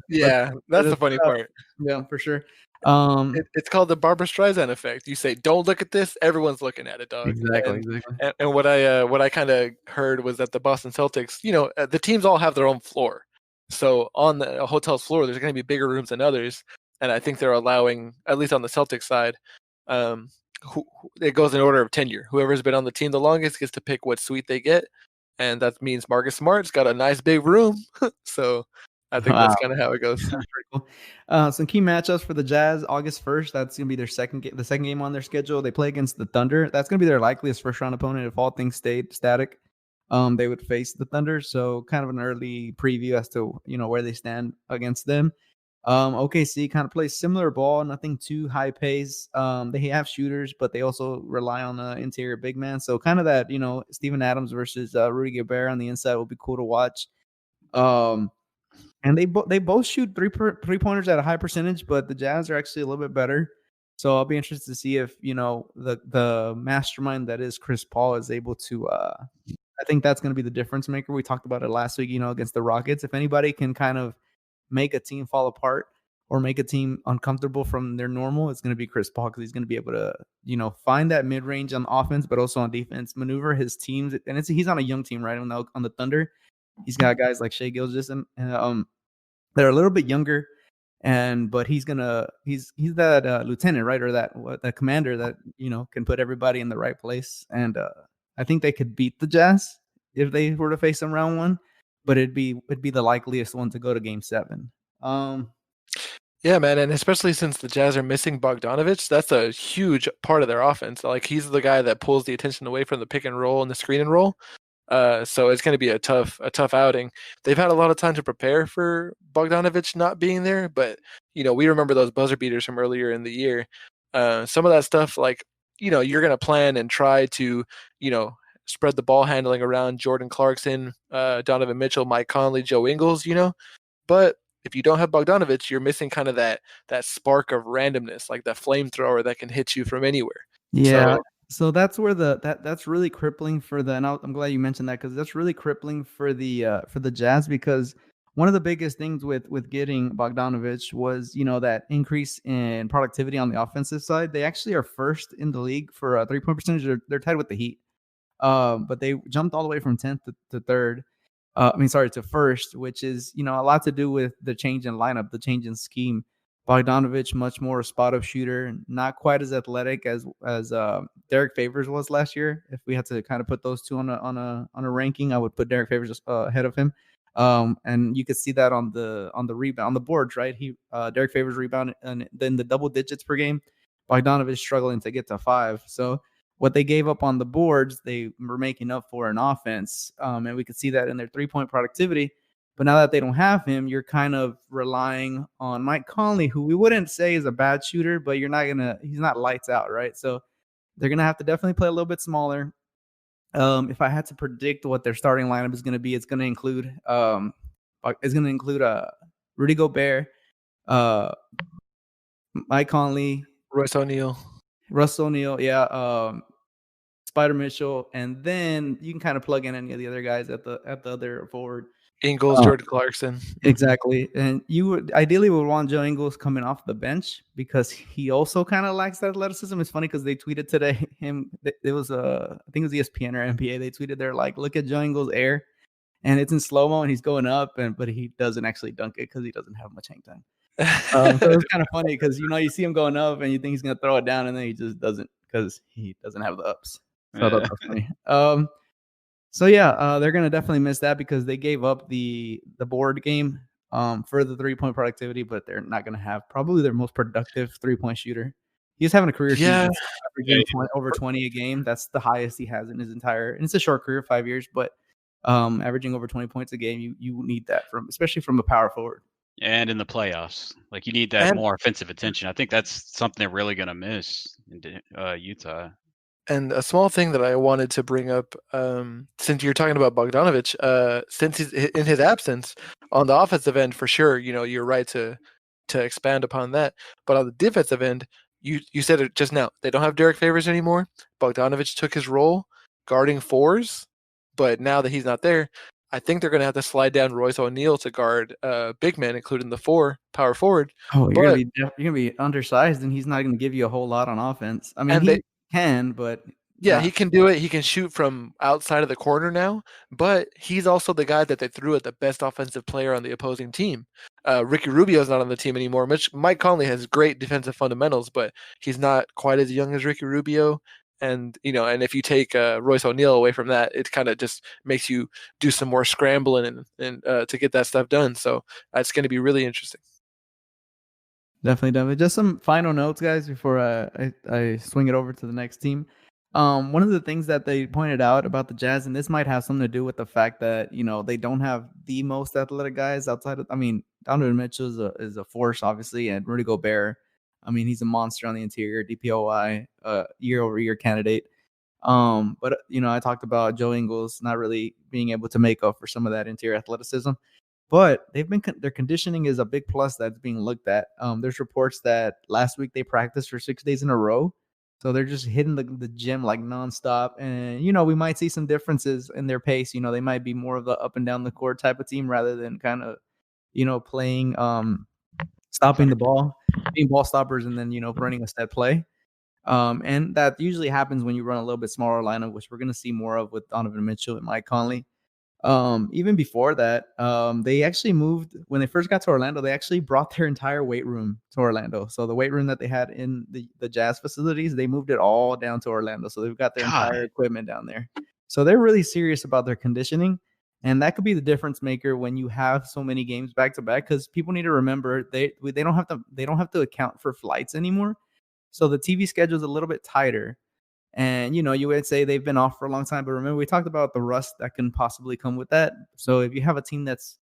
Yeah, that's the funny part. Yeah, for sure. It's called the Barbra Streisand effect. You say, "Don't look at this," everyone's looking at it, dog. Exactly. And what I kind of heard was that the Boston Celtics, the teams all have their own floor. So on the hotel's floor, there's going to be bigger rooms than others, and I think they're allowing, at least on the Celtics side, it goes in order of tenure. Whoever's been on the team the longest gets to pick what suite they get, and that means Marcus Smart's got a nice big room. So I think that's kind of how it goes. Pretty cool. Some key matchups for the Jazz, August 1st. That's going to be their the second game on their schedule. They play against the Thunder. That's going to be their likeliest first-round opponent if all things stayed static. They would face the Thunder. So kind of an early preview as to, where they stand against them. OKC kind of plays similar ball, nothing too high pace. They have shooters, but they also rely on the interior big man. So kind of that, Steven Adams versus Rudy Gobert on the inside will be cool to watch. And they both shoot three-pointers at a high percentage, but the Jazz are actually a little bit better. So I'll be interested to see if, the mastermind that is Chris Paul is able to I think that's going to be the difference maker. We talked about it last week, against the Rockets. If anybody can kind of make a team fall apart or make a team uncomfortable from their normal, it's going to be Chris Paul, because he's going to be able to, find that mid-range on offense, but also on defense, maneuver his teams. And he's on a young team, right? On the Thunder, he's got guys like Shai Gilgeous-Alexander and they're a little bit younger, but he's that lieutenant, right? Or that commander that, can put everybody in the right place. And I think they could beat the Jazz if they were to face them round one, but it'd be the likeliest one to go to Game 7. Yeah, man, and especially since the Jazz are missing Bogdanović, that's a huge part of their offense. Like, he's the guy that pulls the attention away from the pick and roll and the screen and roll. So it's going to be a tough outing. They've had a lot of time to prepare for Bogdanović not being there, but we remember those buzzer beaters from earlier in the year. Some of that stuff, like, you're going to plan and try to, spread the ball handling around Jordan Clarkson, Donovan Mitchell, Mike Conley, Joe Ingles, but if you don't have Bogdanović, you're missing kind of that spark of randomness, like that flamethrower that can hit you from anywhere. Yeah. So that's where that's really crippling for and I'm glad you mentioned that, because that's really crippling for the Jazz, because one of the biggest things with getting Bogdanović was, that increase in productivity on the offensive side. They actually are first in the league for a 3-point percentage. They're tied with the Heat, but they jumped all the way from 10th to third. To first, which is, a lot to do with the change in lineup, the change in scheme. Bogdanovich, much more a spot-up shooter, not quite as athletic as Derek Favors was last year. If we had to kind of put those two on a ranking, I would put Derek Favors ahead of him. And you could see that on the rebound, on the boards, right? Derek Favors rebounded and then the double digits per game. Bogdanovich struggling to get to 5. So what they gave up on the boards, they were making up for in offense, and we could see that in their 3-point productivity. But now that they don't have him, you're kind of relying on Mike Conley, who we wouldn't say is a bad shooter, but he's not lights out, right? So they're gonna have to definitely play a little bit smaller. If I had to predict what their starting lineup is gonna be, it's gonna include Rudy Gobert, Mike Conley, Royce O'Neal, Russell O'Neal, Spider Mitchell, and then you can kind of plug in any of the other guys at the other forward. Ingles, Jordan Clarkson. Exactly. And you would ideally want Joe Ingles coming off the bench because he also kind of lacks athleticism. It's funny because they tweeted today it was I think it was ESPN or NBA. They tweeted, they're like, look at Joe Ingles' air, and it's in slow-mo and he's going up, but he doesn't actually dunk it because he doesn't have much hang time. So it's kind of funny because you see him going up and you think he's gonna throw it down, and then he just doesn't because he doesn't have the ups. So I thought that was funny. So yeah, they're gonna definitely miss that because they gave up the board game for the 3-point productivity, but they're not gonna have probably their most productive 3-point shooter. He's having a career season, averaging over 20 a game. That's the highest he has in his entire. And it's a short career, 5 years, but averaging over 20 points a game, you need that especially from a power forward. And in the playoffs, like you need that more offensive attention. I think that's something they're really gonna miss in Utah. And a small thing that I wanted to bring up, since you're talking about Bogdanovich, since he's in his absence on the offensive end, for sure, you're right to expand upon that. But on the defensive end, you said it just now. They don't have Derek Favors anymore. Bogdanovich took his role guarding 4s, but now that he's not there, I think they're going to have to slide down Royce O'Neal to guard big men, including the 4 power forward. Oh, you're gonna be undersized, and he's not going to give you a whole lot on offense. I mean, he can, but yeah, he can do it. He can shoot from outside of the corner now, but he's also the guy that they threw at the best offensive player on the opposing team. Ricky Rubio's not on the team anymore. Mike Conley has great defensive fundamentals, but he's not quite as young as Ricky Rubio. And and if you take Royce O'Neal away from that, it kind of just makes you do some more scrambling and to get that stuff done. So it's going to be really interesting. Definitely. Just some final notes, guys, before I swing it over to the next team. One of the things that they pointed out about the Jazz, and this might have something to do with the fact that they don't have the most athletic guys outside of. I mean, Donovan Mitchell is a force, obviously, and Rudy Gobert. I mean, he's a monster on the interior, DPOY, year-over-year candidate. But I talked about Joe Ingles not really being able to make up for some of that interior athleticism. But their conditioning is a big plus that's being looked at. There's reports that last week they practiced for 6 days in a row. So they're just hitting the gym like nonstop. And, we might see some differences in their pace. They might be more of the up and down the court type of team rather than kind of, playing, stopping the ball, being ball stoppers, and then, running a set play. And that usually happens when you run a little bit smaller lineup, which we're going to see more of with Donovan Mitchell and Mike Conley. Even before that, they actually moved when they first got to Orlando. They actually brought their entire weight room to Orlando. So the weight room that they had in the Jazz facilities, they moved it all down to Orlando. So they've got their entire equipment down there. So they're really serious about their conditioning, and that could be the difference maker when you have so many games back to back. Because people need to remember they don't have to account for flights anymore. So the TV schedule is a little bit tighter. And, you would say they've been off for a long time. But remember, we talked about the rust that can possibly come with that. So if you have a team that's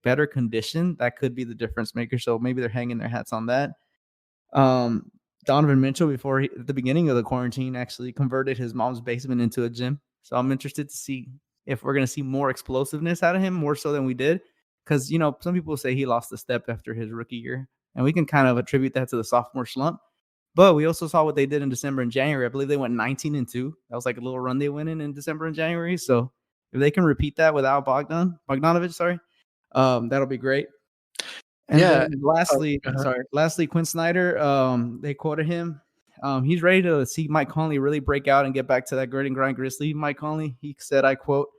better conditioned, that could be the difference maker. So maybe they're hanging their hats on that. Donovan Mitchell, at the beginning of the quarantine, actually converted his mom's basement into a gym. So I'm interested to see if we're going to see more explosiveness out of him, more so than we did. Because, some people say he lost a step after his rookie year. And we can kind of attribute that to the sophomore slump. But we also saw what they did in December and January. I believe they went 19-2. That was like a little run they went in December and January. So if they can repeat that without Bogdanovich, that'll be great. And then lastly, Quinn Snyder, they quoted him. He's ready to see Mike Conley really break out and get back to that grit and grind Grizzly Mike Conley. He said, I quote,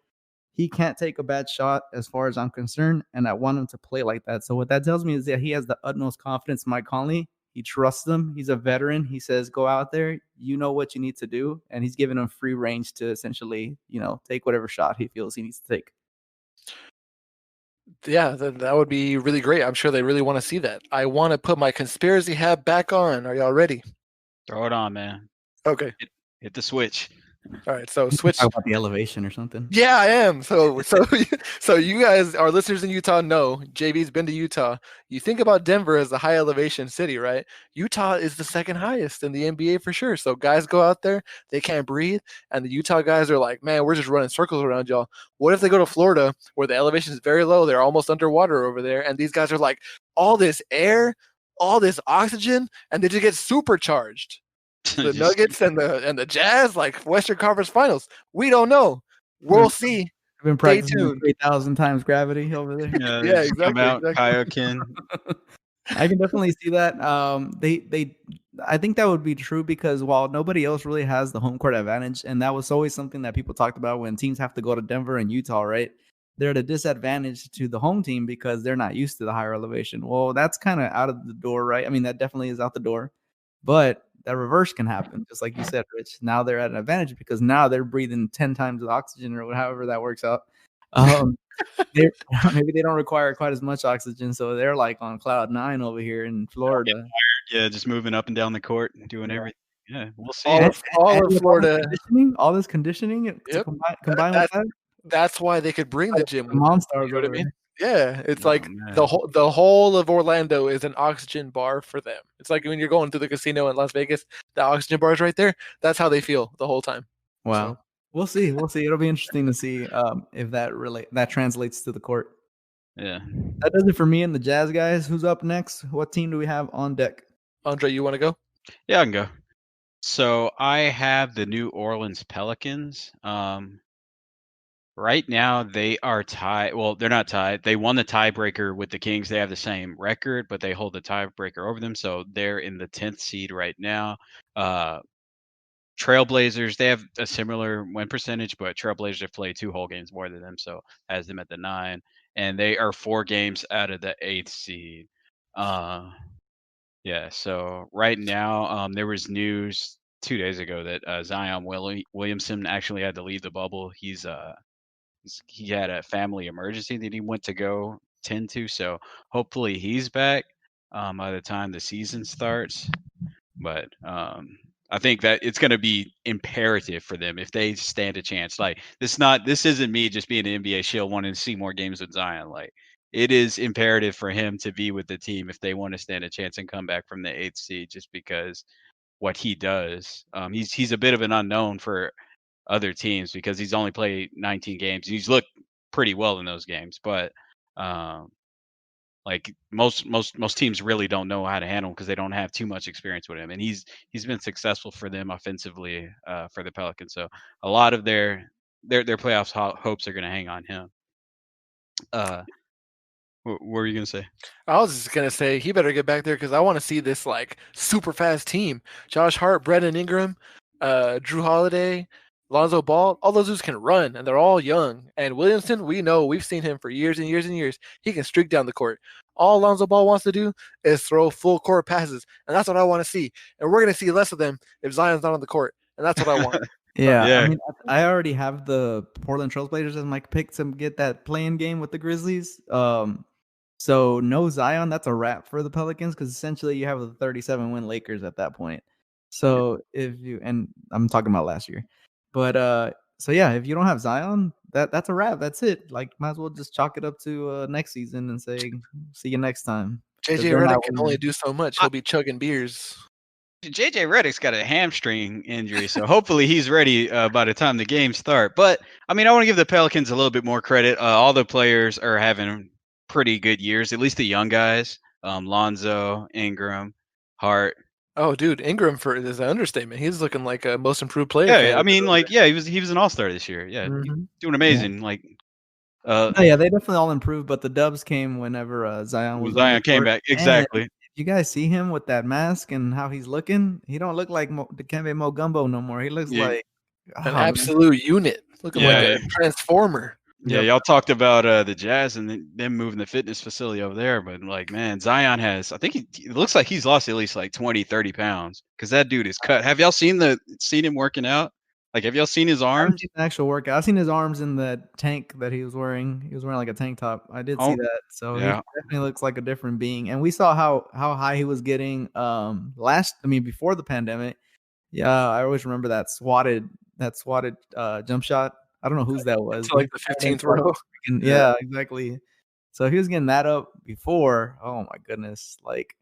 he can't take a bad shot as far as I'm concerned, and I want him to play like that. So what that tells me is that he has the utmost confidence in Mike Conley. He trusts him. He's a veteran. He says, go out there. You know what you need to do. And he's giving him free range to essentially, take whatever shot he feels he needs to take. Yeah, that would be really great. I'm sure they really want to see that. I want to put my conspiracy hat back on. Are y'all ready? Throw it on, man. Okay. Hit the switch. All right, so switch. Talk about the elevation or something. Yeah, I am. So you guys, our listeners in Utah, know JV's been to Utah. You think about Denver as a high elevation city, right? Utah is the second highest in the NBA for sure. So guys go out there, they can't breathe, and the Utah guys are like, man, we're just running circles around y'all. What if they go to Florida where the elevation is very low? They're almost underwater over there, and these guys are like, all this air, all this oxygen, and they just get supercharged. The Nuggets and the Jazz, like Western Conference Finals. We don't know. We'll see. I've been practicing 3,000 times gravity over there. Yeah, exactly. Come out, Kaioken. I can definitely see that. I think that would be true because while nobody else really has the home court advantage, and that was always something that people talked about when teams have to go to Denver and Utah, right? They're at a disadvantage to the home team because they're not used to the higher elevation. Well, that's kind of out of the door, right? I mean, that definitely is out the door, but that reverse can happen, just like you said, Rich. Now they're at an advantage because now they're breathing 10 times the oxygen or however that works out. Maybe they don't require quite as much oxygen, so they're like on cloud 9 over here in Florida. Yeah, just moving up and down the court and doing everything. Yeah, we'll see. All of Florida. All this conditioning to combine with that. That's why they could bring the gym. The Monstars, you know what I mean? Yeah, it's like the whole of Orlando is an oxygen bar for them. It's like when you're going to the casino in Las Vegas, the oxygen bar is right there. That's how they feel the whole time. Wow. So. We'll see. It'll be interesting to see if that translates to the court. Yeah. That does it for me and the Jazz guys. Who's up next? What team do we have on deck? Andre, you want to go? Yeah, I can go. So I have the New Orleans Pelicans. Right now, they are tied. Well, they're not tied. They won the tiebreaker with the Kings. They have the same record, but they hold the tiebreaker over them. So they're in the 10th seed right now. Trailblazers, they have a similar win percentage, but Trailblazers have played 2 whole games more than them, so has them at the 9. And they are 4 games out of the 8th seed. Yeah, so right now, there was news 2 days ago that Zion Williamson actually had to leave the bubble. He had a family emergency that he went to go tend to, so hopefully he's back by the time the season starts. But I think that it's going to be imperative for them if they stand a chance. Like this isn't me just being an NBA shill wanting to see more games with Zion. Like it is imperative for him to be with the team if they want to stand a chance and come back from the 8th seed, just because what he does. He's a bit of an unknown for other teams because he's only played 19 games. He's looked pretty well in those games, but like most teams really don't know how to handle him because they don't have too much experience with him. And he's been successful for them offensively for the Pelicans. So a lot of their playoffs hopes are going to hang on him. What were you going to say? I was just going to say he better get back there because I want to see this like super fast team. Josh Hart, Brandon Ingram, Drew Holiday, Lonzo Ball, all those dudes can run, and they're all young. And Williamson, we've seen him for years and years and years. He can streak down the court. All Lonzo Ball wants to do is throw full court passes, and that's what I want to see. And we're going to see less of them if Zion's not on the court, and that's what I want. Yeah. I mean, I already have the Portland Trailblazers as my pick to get that playing game with the Grizzlies. So no Zion, that's a wrap for the Pelicans because essentially you have the 37-win Lakers at that point. So and I'm talking about last year. But so yeah, if you don't have Zion, that's a wrap. That's it. Like, might as well just chalk it up to next season and say, see you next time. JJ Redick can only do so much. He'll be chugging beers. JJ Redick's got a hamstring injury, so hopefully he's ready by the time the games start. But I mean, I want to give the Pelicans a little bit more credit. All the players are having pretty good years, at least the young guys. Lonzo, Ingram, Hart. Oh, dude, Ingram is an understatement. He's looking like a most improved player. Yeah, I mean, he was an all-star this year. Yeah, doing amazing. Yeah. Like, they definitely all improved, but the dubs came whenever Zion came back. Exactly. And if you guys see him with that mask and how he's looking, he don't look like Dikembe Mutombo no more. He looks like an absolute unit, looking like a transformer. Yeah, y'all talked about the Jazz and them moving the fitness facility over there, but like, man, Zion has, I think it looks like he's lost at least like 20, 30 pounds because that dude is cut. Have y'all seen him working out? Like, have y'all seen his I haven't arms? seen the actual workout. I've seen his arms in the tank that he was wearing. He was wearing like a tank top. I did see that. So he Yeah. definitely looks like a different being. And we saw how high he was getting before the pandemic. Yeah, I always remember that swatted jump shot. I don't know whose that was. To like the 15th row. Yeah, exactly. So he was getting that up before. Oh my goodness. Like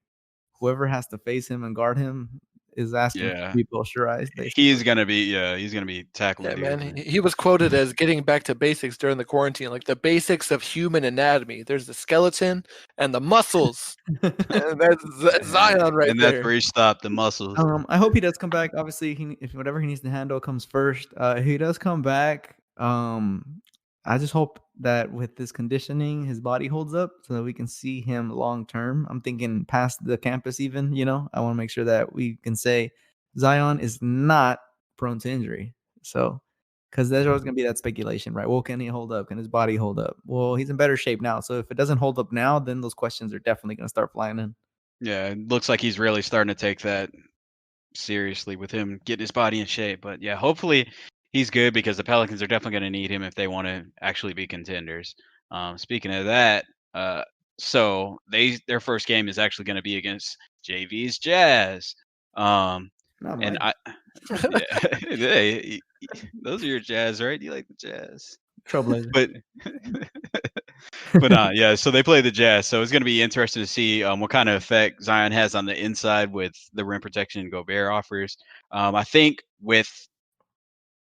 whoever has to face him and guard him is asking to be posterized. He's gonna be tackling. Yeah, man. He was quoted as getting back to basics during the quarantine, like the basics of human anatomy. There's the skeleton and the muscles. And that's Zion right and there. that's where he stopped, the muscles. I hope he does come back. Obviously, if whatever he needs to handle comes first, he does come back. I just hope that with this conditioning, his body holds up so that we can see him long term. I'm thinking past the campus, even. I want to make sure that we can say Zion is not prone to injury. So, because there's always going to be that speculation, right? Well, can he hold up? Can his body hold up? Well, he's in better shape now. So if it doesn't hold up now, then those questions are definitely going to start flying in. Yeah, it looks like he's really starting to take that seriously with him getting his body in shape. But yeah, hopefully he's good because the Pelicans are definitely going to need him if they want to actually be contenders. Speaking of that, so their first game is actually going to be against JV's Jazz. And hey, those are your Jazz, right? You like the Jazz? Trailblazer. But yeah, so they play the Jazz. So it's going to be interesting to see what kind of effect Zion has on the inside with the rim protection Gobert offers. I think with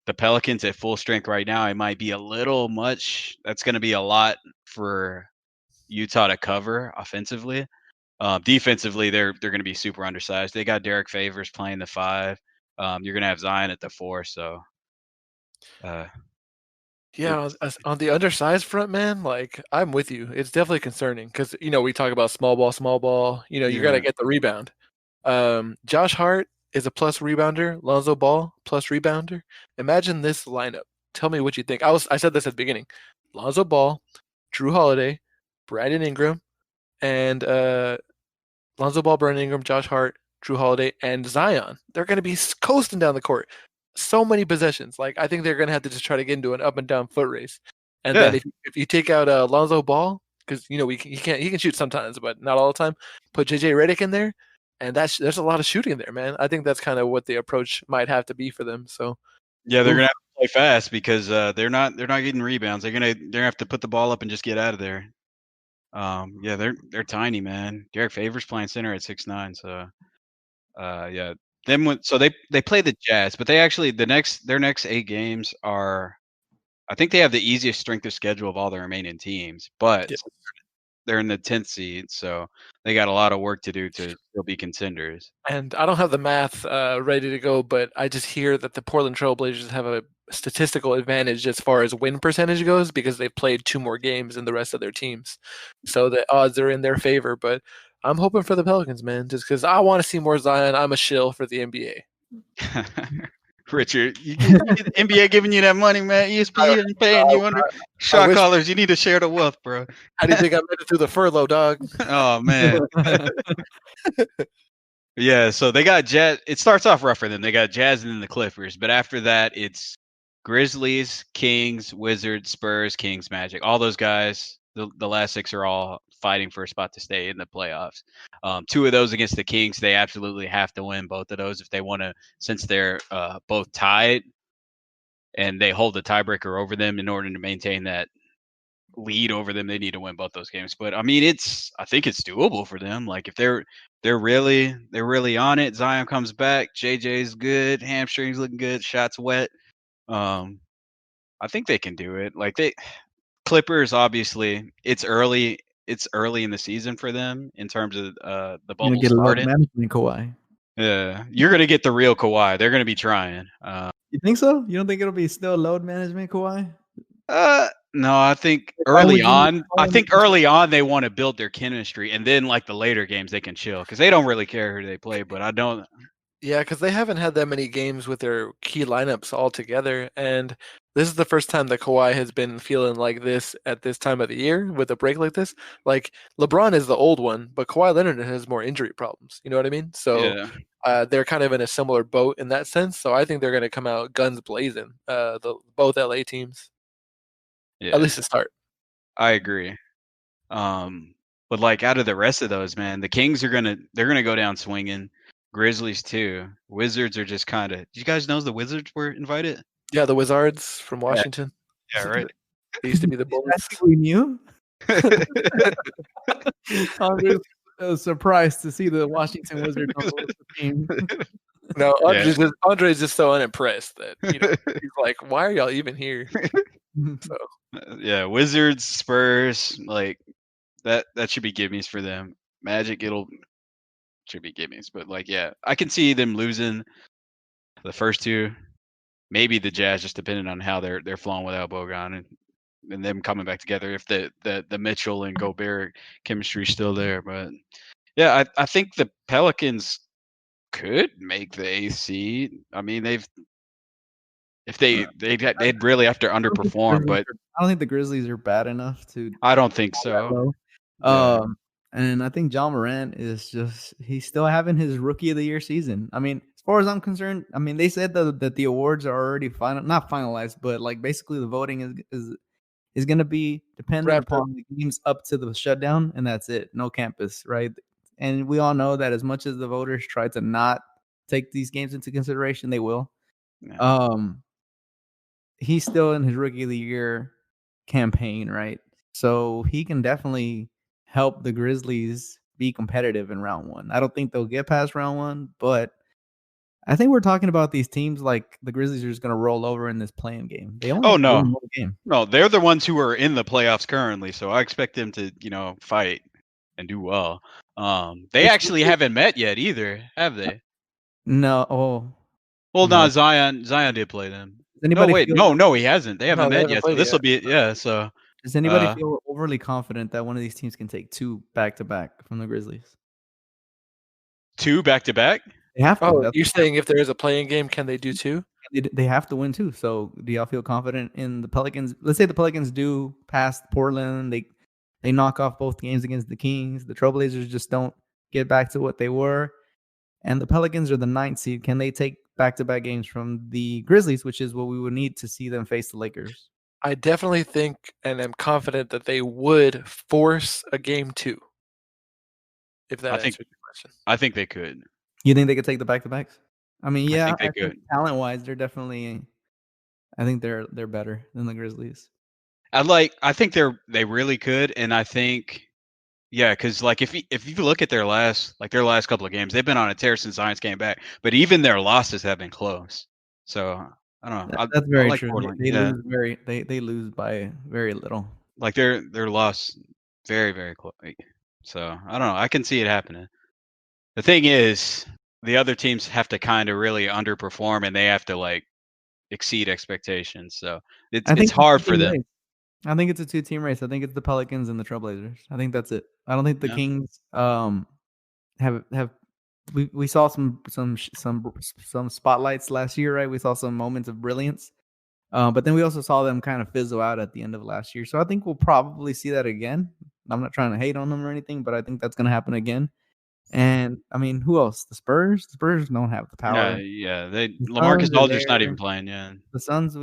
the Pelicans at full strength right now, it might be a little much. That's going to be a lot for Utah to cover offensively. Defensively, they're going to be super undersized. They got Derek Favors playing the 5. You're going to have Zion at the 4. So. Yeah, on the undersized front, man, like I'm with you. It's definitely concerning because we talk about small ball. You got to get the rebound. Josh Hart is a plus rebounder. Lonzo Ball plus rebounder. Imagine this lineup. Tell me what you think. I said this at the beginning. Lonzo Ball, Drew Holiday, Brandon Ingram, and Lonzo Ball, Brandon Ingram, Josh Hart, Drew Holiday, and Zion. They're going to be coasting down the court. So many possessions. Like I think they're going to have to just try to get into an up and down foot race. And then if you take out Lonzo Ball, because he can shoot sometimes, but not all the time. Put JJ Redick in there, and there's a lot of shooting there, man. I think that's kind of what the approach might have to be for them. So yeah, they're gonna have to play fast because they're not getting rebounds. They're gonna have to put the ball up and just get out of there. Yeah, they're tiny, man. Derek Favors playing center at 6'9", so yeah. They play the Jazz, but they actually their next 8 games are, I think they have the easiest strength of schedule of all the remaining teams, but they're in the 10th seed, so they got a lot of work to do to still be contenders. And I don't have the math ready to go, but I just hear that the Portland Trailblazers have a statistical advantage as far as win percentage goes because they've played 2 more games than the rest of their teams. So the odds are in their favor, but I'm hoping for the Pelicans, man, just because I want to see more Zion. I'm a shill for the NBA. Richard, the NBA giving you that money, man. ESPN paying you under Shotcallers. You need to share the wealth, bro. How do you think I made it through the furlough, dog? Oh, man. Yeah, so they got Jazz. It starts off rough for them. They got Jazz and then the Clippers. But after that, it's Grizzlies, Kings, Wizards, Spurs, Kings, Magic. All those guys, the last 6 are all fighting for a spot to stay in the playoffs. 2 of those against the Kings, they absolutely have to win both of those if they want to, since they're both tied and they hold the tiebreaker over them in order to maintain that lead over them. They need to win both those games. But I mean, I think it's doable for them. Like if they're really on it. Zion comes back. JJ's good. Hamstrings looking good. Shots wet. I think they can do it. Like Clippers, obviously, it's early. It's early in the season for them in terms of the bubble You're gonna get starting. a load management Kawhi. Yeah, you're gonna get the real Kawhi. They're gonna be trying. You think so? You don't think it'll be still load management Kawhi? No, I think early on. I think early on they want to build their chemistry, and then like the later games they can chill because they don't really care who they play. But I don't. Yeah, because they haven't had that many games with their key lineups all together, and this is the first time that Kawhi has been feeling like this at this time of the year with a break like this. Like LeBron is the old one, but Kawhi Leonard has more injury problems. You know what I mean? So they're kind of in a similar boat in that sense. So I think they're going to come out guns blazing. Both LA teams, at least to start. I agree. But like out of the rest of those, man, the Kings they're gonna go down swinging. Grizzlies too. Wizards are just kind of. Did you guys know the Wizards were invited? Yeah, the Wizards from Washington. Yeah, right. They used to be the Bullets. We knew. I was surprised to see the Washington Wizards on the team. No, Andre's just so unimpressed that he's like, "Why are y'all even here?" So yeah, Wizards, Spurs, like that should be gimmies for them. Magic, should be gimmies, but like, yeah, I can see them losing the first two. Maybe the Jazz, just depending on how they're flowing without Bogan and them coming back together. If the Mitchell and Gobert chemistry is still there, but yeah, I think the Pelicans could make the eighth seed. I mean, they'd really have to underperform, but I don't think the Grizzlies are bad enough to. I don't think so. And I think John Morant is he's still having his rookie of the year season. I mean, as far as I'm concerned, I mean, they said that the awards are already not finalized, but like basically the voting is going to be dependent upon the games up to the shutdown, and that's it. No campus, right? And we all know that as much as the voters try to not take these games into consideration, they will. Yeah. He's still in his rookie of the year campaign, right? So he can definitely help the Grizzlies be competitive in round one. I don't think they'll get past round one, but I think we're talking about these teams like the Grizzlies are just going to roll over in this play-in game. They only one game. No, they're the ones who are in the playoffs currently, so I expect them to, fight and do well. They actually haven't met yet either, have they? No. Oh. Well, no, Zion did play them. No, he hasn't. They haven't met yet. So this will be So does anybody feel overly confident that one of these teams can take two back-to-back from the Grizzlies? Two back-to-back? They have to. Oh, you're saying if there is a playing game, can they do two? They have to win two. So do y'all feel confident in the Pelicans? Let's say the Pelicans do pass Portland. They knock off both games against the Kings. The Trailblazers just don't get back to what they were. And the Pelicans are the 9th seed. Can they take back-to-back games from the Grizzlies, which is what we would need to see them face the Lakers? I definitely think and am confident that they would force a game 2. If that answers your question. I think they could. You think they could take the back-to-backs? I mean, yeah, I think talent-wise, they're definitely. I think they're better than the Grizzlies. I think they really could, and I think, yeah, because like if you look at their last couple of games, they've been on a tear since Zion came back, but even their losses have been close. So I don't know. That's very true. They lose by very little. Like their loss very, very close. So I don't know. I can see it happening. The thing is, the other teams have to kind of really underperform, and they have to like exceed expectations. So it's hard for them. I think it's a 2-team race. I think it's the Pelicans and the Trailblazers. I think that's it. I don't think the Kings have. We saw some spotlights last year, right? We saw some moments of brilliance, but then we also saw them kind of fizzle out at the end of last year. So I think we'll probably see that again. I'm not trying to hate on them or anything, but I think that's going to happen again. And I mean, who else? The Spurs. The Spurs don't have the power. Yeah. LaMarcus Aldridge's not even playing. Yeah. The Suns.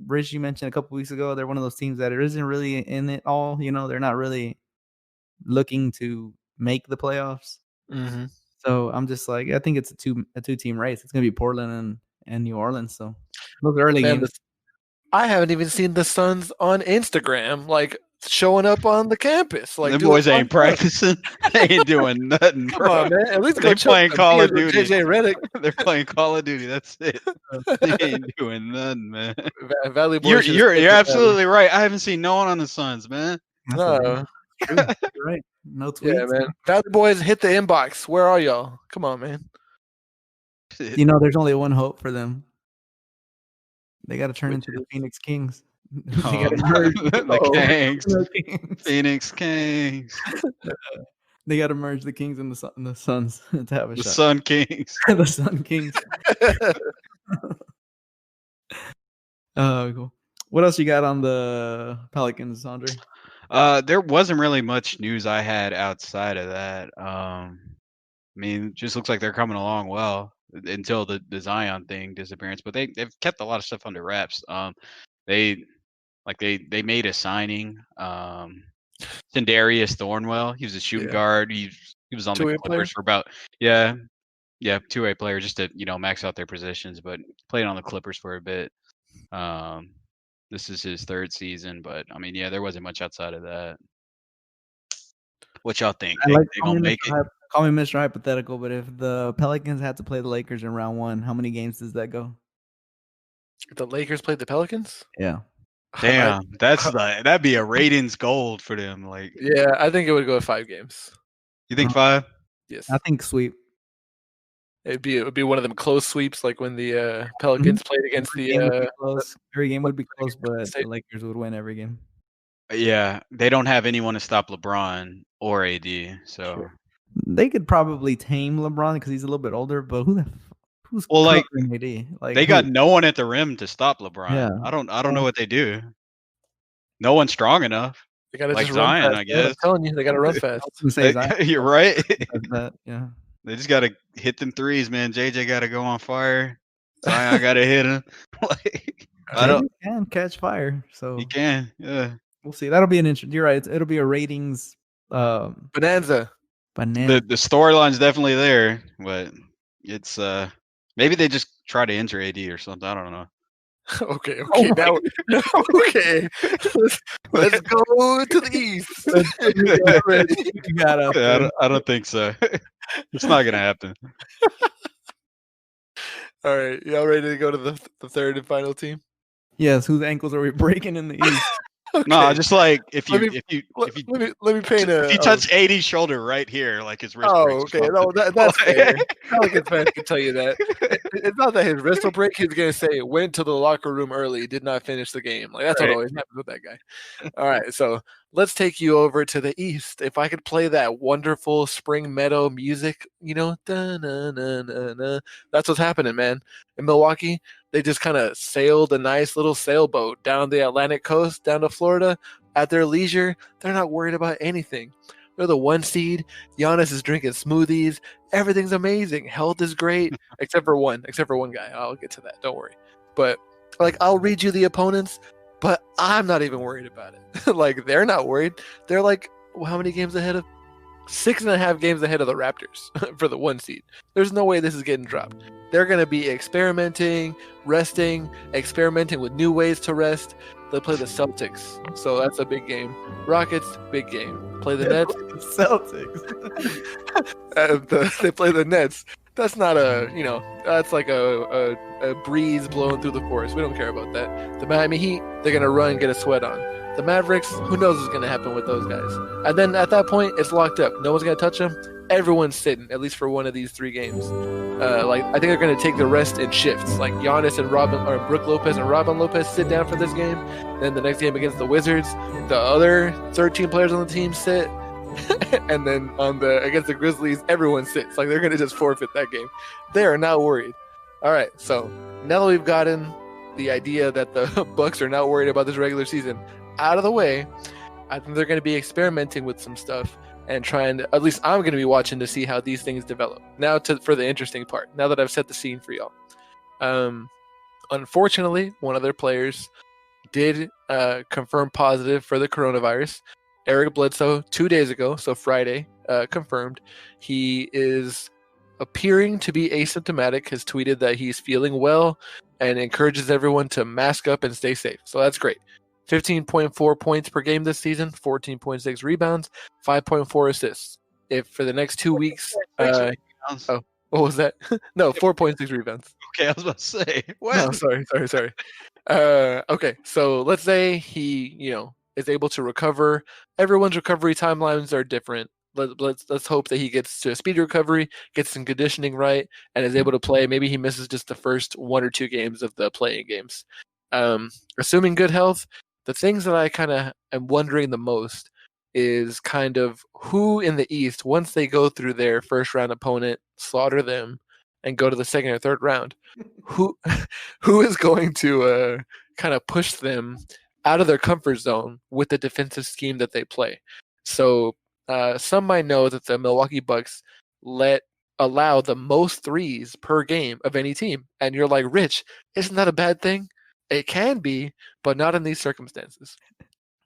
Rich, you mentioned a couple weeks ago, they're one of those teams that isn't really in it all. They're not really looking to make the playoffs. Mm-hmm. So I'm just like, I think it's a 2-team race. It's gonna be Portland and New Orleans. So those early games. I haven't even seen the Suns on Instagram, like showing up on the campus. Like, the boys ain't practicing. They ain't doing nothing. Come on, man. At least they're playing Call of Duty. JJ Redick. They're playing Call of Duty. That's it. They ain't doing nothing, man. Valley Boys. You're absolutely right. I haven't seen no one on the Suns, man. No. You're right. No tweets. Yeah, man. Valley Boys, hit the inbox. Where are y'all? Come on, man. There's only one hope for them. They got to turn into the Phoenix Kings. The Kings. Phoenix Kings. They got to merge the Kings and the Suns to have a The shot. Sun Kings. The Sun Kings. Cool. What else you got on the Pelicans, Andre? There wasn't really much news I had outside of that. I mean, it just looks like they're coming along well until the Zion thing disappearance. But they've kept a lot of stuff under wraps. They made a signing. Sindarius Thornwell. He was a shooting guard. He was on the Clippers player? for about two-way player just to max out their positions. But played on the Clippers for a bit. This is his third season, but I mean, there wasn't much outside of that. What y'all think? They gonna make it? Call me Mr. Hypothetical, but if the Pelicans had to play the Lakers in round 1, how many games does that go? If the Lakers played the Pelicans? Yeah. Damn, that'd be a ratings gold for them. Like, yeah, I think it would go 5 games. You think 5? Yes, I think sweep. It would be one of them close sweeps, like when the Pelicans played against every game would be close, but the Lakers would win every game. Yeah, they don't have anyone to stop LeBron or AD, so Sure. They could probably tame LeBron because he's a little bit older. But who's covering AD? Like, they got no one at the rim to stop LeBron. Yeah. I don't know what they do. No one's strong enough. They gotta like just Zion, run fast. I guess. I'm telling you, they gotta run fast. You're right. Yeah. They just gotta hit them threes, man. JJ gotta go on fire. Zion gotta hit him. He can catch fire, so he can. Yeah, we'll see. That'll be an interesting. You're right. It'll be a ratings bonanza. The storyline's definitely there, but it's maybe they just try to injure AD or something. I don't know. Okay. Now, okay. Let's go to the east. I don't think so. It's not gonna happen. All right, y'all ready to go to the third and final team? Yes. Whose ankles are we breaking in the east? Okay. No, just like if you let me paint if you touch AD's shoulder right here, like his wrist. Oh, okay. No, that's fair. Pelicans fans can tell you that. It's not that his wrist will break. He's gonna say went to the locker room early, did not finish the game. Like that's what always happens with that guy. All right, so let's take you over to the east. If I could play that wonderful spring meadow music, that's what's happening, man. In Milwaukee, they just kind of sailed a nice little sailboat down the Atlantic coast, down to Florida at their leisure. They're not worried about anything. They're the 1 seed. Giannis is drinking smoothies. Everything's amazing. Health is great, except for one guy. I'll get to that. Don't worry. But I'll read you the opponents, but I'm not even worried about it. They're not worried. They're how many games ahead of? 6.5 games ahead of the Raptors for the 1 seed. There's no way this is getting dropped. They're going to be experimenting, resting, experimenting with new ways to rest. They play the Celtics, so that's a big game. Rockets, big game. Play the Nets. Celtics. They play the Nets. That's not that's like a breeze blowing through the forest. We don't care about that. The Miami Heat, they're going to run and get a sweat on. The Mavericks, who knows what's going to happen with those guys. And then at that point, it's locked up. No one's going to touch them. Everyone's sitting, at least for one of these 3 games. I think they're going to take the rest in shifts. Like Giannis and Brook Lopez and Robin Lopez sit down for this game. Then the next game against the Wizards, the other 13 players on the team sit. And then against the Grizzlies, everyone sits. They're going to just forfeit that game. They are not worried. All right, so now that we've gotten the idea that the Bucks are not worried about this regular season out of the way, I think they're going to be experimenting with some stuff and trying to, at least I'm going to be watching to see how these things develop. Now for the interesting part, now that I've set the scene for y'all. Unfortunately, one of their players did confirm positive for the coronavirus. Eric Bledsoe, 2 days ago, so Friday, confirmed. He is appearing to be asymptomatic, has tweeted that he's feeling well and encourages everyone to mask up and stay safe. So that's great. 15.4 points per game this season, 14.6 rebounds, 5.4 assists. If for the next 2 weeks, what was that? No, 4.6 rebounds. Okay, I was about to say. What? No, sorry. Okay, so let's say he, is able to recover. Everyone's recovery timelines are different. Let's hope that he gets to a speedy recovery, gets some conditioning right, and is able to play. Maybe he misses just the first 1 or 2 games of the playing games. Assuming good health, the things that I kind of am wondering the most is kind of who in the East, once they go through their first round opponent, slaughter them, and go to the second or third round, who is going to kind of push them out of their comfort zone with the defensive scheme that they play. So some might know that the Milwaukee Bucks allow the most threes per game of any team. And you're like, Rich, isn't that a bad thing? It can be, but not in these circumstances.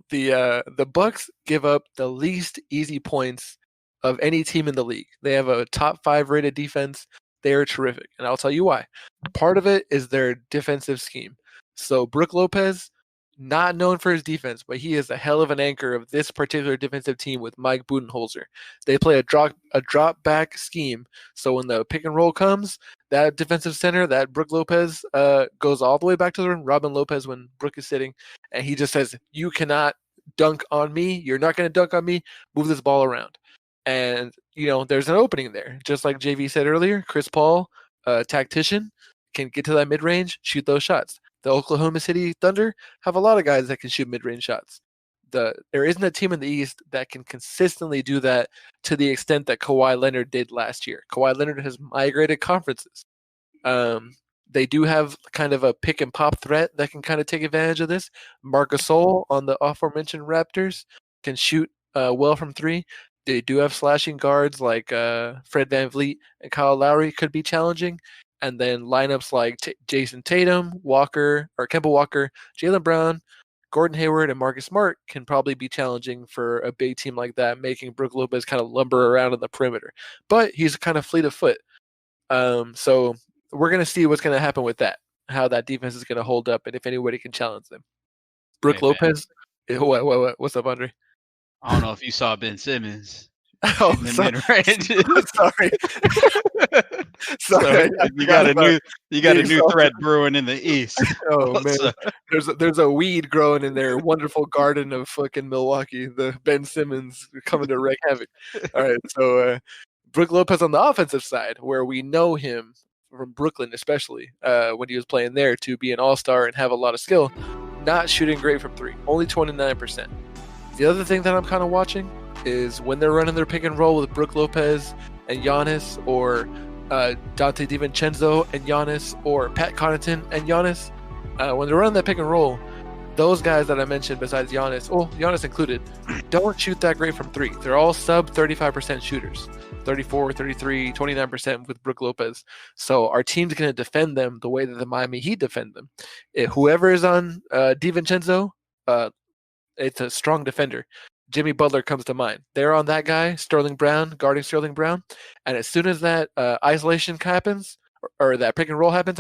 The Bucks give up the least easy points of any team in the league. They have a top 5 rated defense. They are terrific, and I'll tell you why. Part of it is their defensive scheme. So Brook Lopez, not known for his defense, but he is a hell of an anchor of this particular defensive team with Mike Budenholzer. They play a drop back scheme. So when the pick and roll comes, that defensive center, that Brook Lopez, goes all the way back to the rim, Robin Lopez, when Brook is sitting, and he just says, "You cannot dunk on me. You're not going to dunk on me. Move this ball around." And, there's an opening there. Just like JV said earlier, Chris Paul, tactician, can get to that mid-range, shoot those shots. The Oklahoma City Thunder have a lot of guys that can shoot mid-range shots. There isn't a team in the East that can consistently do that to the extent that Kawhi Leonard did last year. Kawhi Leonard has migrated conferences. They do have kind of a pick and pop threat that can kind of take advantage of this. Marc Gasol on the aforementioned Raptors can shoot well from 3. They do have slashing guards like Fred VanVleet and Kyle Lowry could be challenging. And then lineups like Jason Tatum, Kemba Walker, Jaylen Brown, Gordon Hayward, and Marcus Smart can probably be challenging for a big team like that, making Brook Lopez kind of lumber around on the perimeter. But he's kind of fleet of foot. So we're going to see what's going to happen with that, how that defense is going to hold up, and if anybody can challenge them. Brook Lopez. What? What's up, Andre? I don't know if you saw Ben Simmons. Oh, mid-range. Sorry. Sorry. You got a new threat brewing in the East. Oh man, there's a weed growing in their wonderful garden of fucking Milwaukee. The Ben Simmons coming to wreak havoc. All right, so Brook Lopez on the offensive side, where we know him from Brooklyn, especially when he was playing there, to be an all-star and have a lot of skill. Not shooting great from 3, only 29%. The other thing that I'm kind of watching is when they're running their pick and roll with Brook Lopez and Giannis, or Dante DiVincenzo and Giannis, or Pat Connaughton and Giannis. When they're running that pick and roll, those guys that I mentioned besides Giannis, Giannis included, don't shoot that great from 3. They're all sub 35% shooters. 34, 33, 29% with Brook Lopez. So our team's going to defend them the way that the Miami Heat defend them. Whoever is on DiVincenzo, it's a strong defender. Jimmy Butler comes to mind. They're on that guy, Sterling Brown, guarding Sterling Brown. And as soon as that isolation happens, or that pick and roll happens,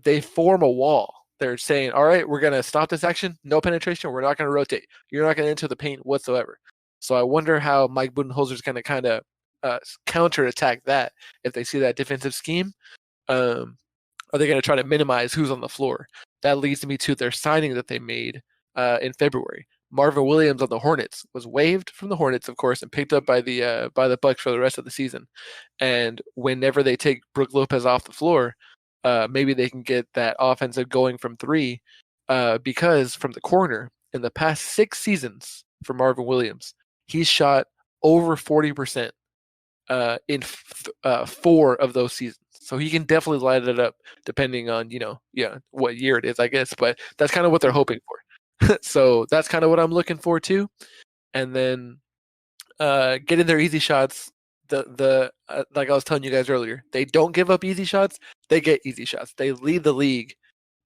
they form a wall. They're saying, all right, we're going to stop this action. No penetration. We're not going to rotate. You're not going to enter the paint whatsoever. So I wonder how Mike Budenholzer is going to kind of counterattack that if they see that defensive scheme. Are they going to try to minimize who's on the floor? That leads me to their signing that they made in February. Marvin Williams on the Hornets was waived from the Hornets, of course, and picked up by the Bucks for the rest of the season. And whenever they take Brook Lopez off the floor, maybe they can get that offensive going from 3, because from the corner in the past 6 seasons for Marvin Williams, he's shot over 40% in 4 of those seasons. So he can definitely light it up depending on, what year it is, I guess. But that's kind of what they're hoping for. So that's kind of what I'm looking for too. And then getting their easy shots. Like I was telling you guys earlier, they don't give up easy shots. They get easy shots. They lead the league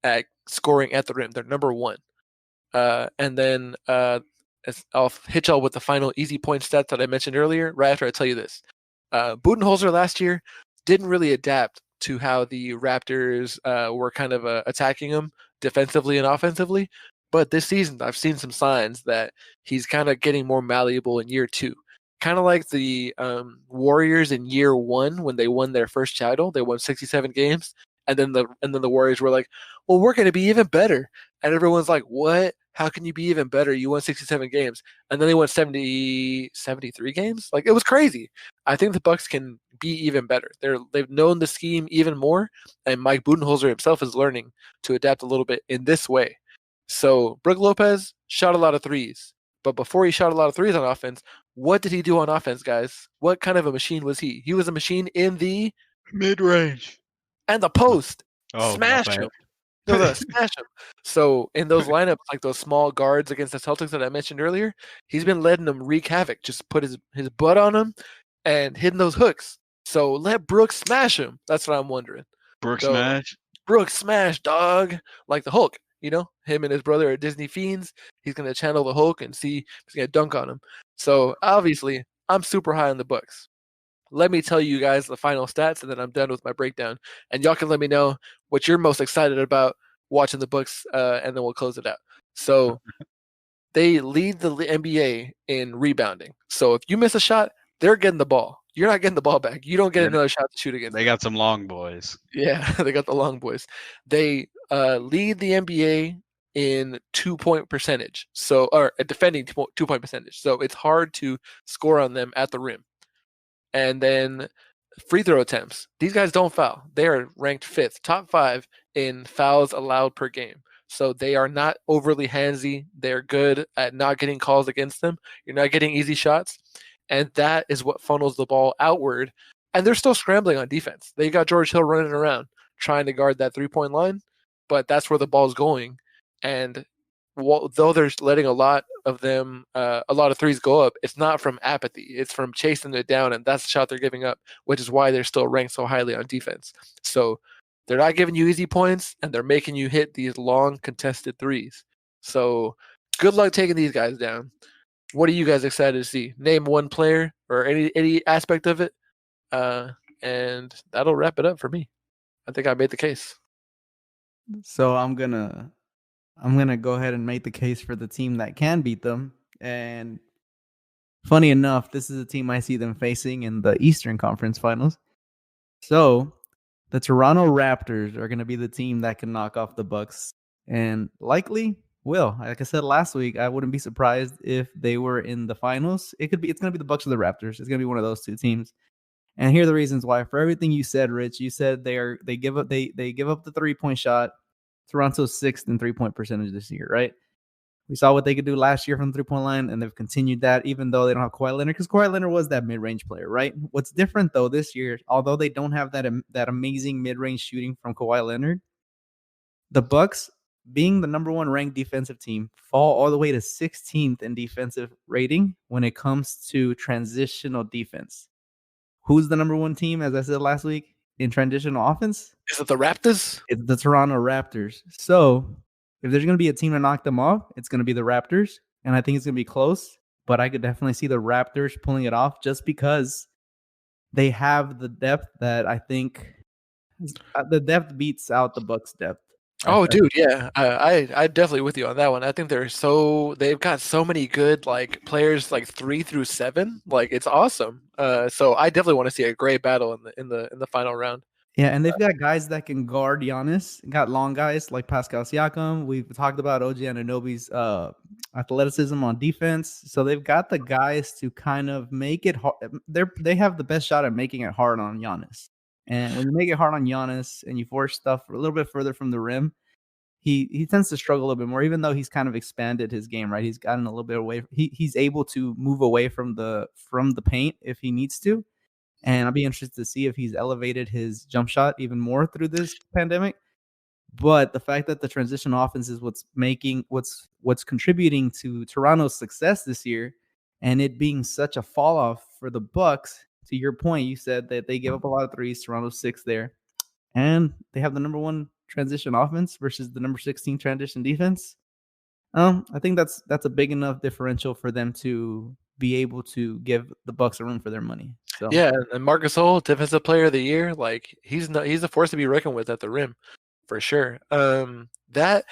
at scoring at the rim. They're number 1. And then I'll hit y'all with the final easy point stats that I mentioned earlier, right after I tell you this. Budenholzer last year didn't really adapt to how the Raptors were kind of attacking him defensively and offensively. But this season, I've seen some signs that he's kind of getting more malleable in year 2. Kind of like the Warriors in year 1 when they won their first title. They won 67 games. And then the Warriors were like, well, we're going to be even better. And everyone's like, what? How can you be even better? You won 67 games. And then they won 73 games? Like, it was crazy. I think the Bucks can be even better. They've known the scheme even more. And Mike Budenholzer himself is learning to adapt a little bit in this way. So Brook Lopez shot a lot of threes. But before he shot a lot of threes on offense, what did he do on offense, guys? What kind of a machine was he? He was a machine in the mid-range and the post. Oh, Smash him. Smash him. So in those lineups, like those small guards against the Celtics that I mentioned earlier, he's been letting them wreak havoc. Just put his butt on them and hitting those hooks. So let Brooks smash him. That's what I'm wondering. Brooks smash? Brooks smash, dog. Like the Hulk, him and his brother are Disney fiends. He's going to channel the Hulk and see if he's going to dunk on him. So obviously, I'm super high on the Bucks. Let me tell you guys the final stats, and then I'm done with my breakdown. And y'all can let me know what you're most excited about watching the Bucks, and then we'll close it out. So they lead the NBA in rebounding. So if you miss a shot, they're getting the ball. You're not getting the ball back. You don't get another shot to shoot against. They got some long boys. Yeah, they got the long boys. They lead the NBA in 2-point percentage. So, or defending 2-point percentage. So it's hard to score on them at the rim. And then free throw attempts. These guys don't foul. They are ranked 5th, top 5 in fouls allowed per game. So they are not overly handsy. They're good at not getting calls against them. You're not getting easy shots. And that is what funnels the ball outward. And they're still scrambling on defense. They got George Hill running around trying to guard that 3-point line, but that's where the ball's going. And though they're letting a lot of threes go up, it's not from apathy. It's from chasing it down, and that's the shot they're giving up, which is why they're still ranked so highly on defense. So they're not giving you easy points, and they're making you hit these long contested threes. So good luck taking these guys down. What are you guys excited to see? Name one player or any aspect of it, and that'll wrap it up for me. I think I made the case. So I'm gonna go ahead and make the case for the team that can beat them. And funny enough, this is a team I see them facing in the Eastern Conference Finals. So the Toronto Raptors are going to be the team that can knock off the Bucks, and likely will. Like I said last week, I wouldn't be surprised if they were in the finals. It's going to be the Bucks or the Raptors. It's going to be one of those two teams. And here are the reasons why. For everything you said, Rich, you said they give up the 3-point shot. Toronto's 6th in 3-point percentage this year, right? We saw what they could do last year from the 3-point line, and they've continued that even though they don't have Kawhi Leonard, because Kawhi Leonard was that mid-range player, right? What's different, though, this year, although they don't have that amazing mid-range shooting from Kawhi Leonard, the Bucks, being the number 1 ranked defensive team, fall all the way to 16th in defensive rating when it comes to transitional defense. Who's the number 1 team, as I said last week, in transitional offense? Is it the Raptors? It's the Toronto Raptors. So if there's going to be a team to knock them off, it's going to be the Raptors. And I think it's going to be close, but I could definitely see the Raptors pulling it off just because they have the depth that I think the depth beats out the Bucks' depth. Oh, dude, yeah, I definitely with you on that one. I think they've got so many good players 3 through 7. It's awesome. So I definitely want to see a great battle in the final round. Yeah, and they've got guys that can guard Giannis. Got long guys like Pascal Siakam. We've talked about OG Anunoby's athleticism on defense. So they've got the guys to kind of make it hard. They have the best shot at making it hard on Giannis. And when you make it hard on Giannis and you force stuff a little bit further from the rim, he tends to struggle a little bit more, even though he's kind of expanded his game, right? He's gotten a little bit away. He's able to move away from the paint if he needs to. And I'll be interested to see if he's elevated his jump shot even more through this pandemic. But the fact that the transition offense is what's contributing to Toronto's success this year, and it being such a fall off for the Bucks. To your point, you said that they give up a lot of threes. Toronto's 6th there, and they have the number 1 transition offense versus the number 16 transition defense. I think that's a big enough differential for them to be able to give the Bucks a run for their money. So yeah, and Marc Gasol, Defensive Player of the Year, he's a force to be reckoned with at the rim, for sure. That,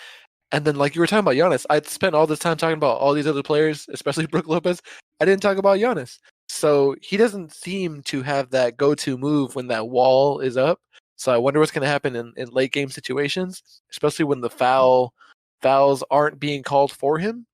and then you were talking about Giannis, I'd spent all this time talking about all these other players, especially Brook Lopez. I didn't talk about Giannis. So he doesn't seem to have that go-to move when that wall is up. So I wonder what's going to happen in late game situations, especially when the fouls aren't being called for him.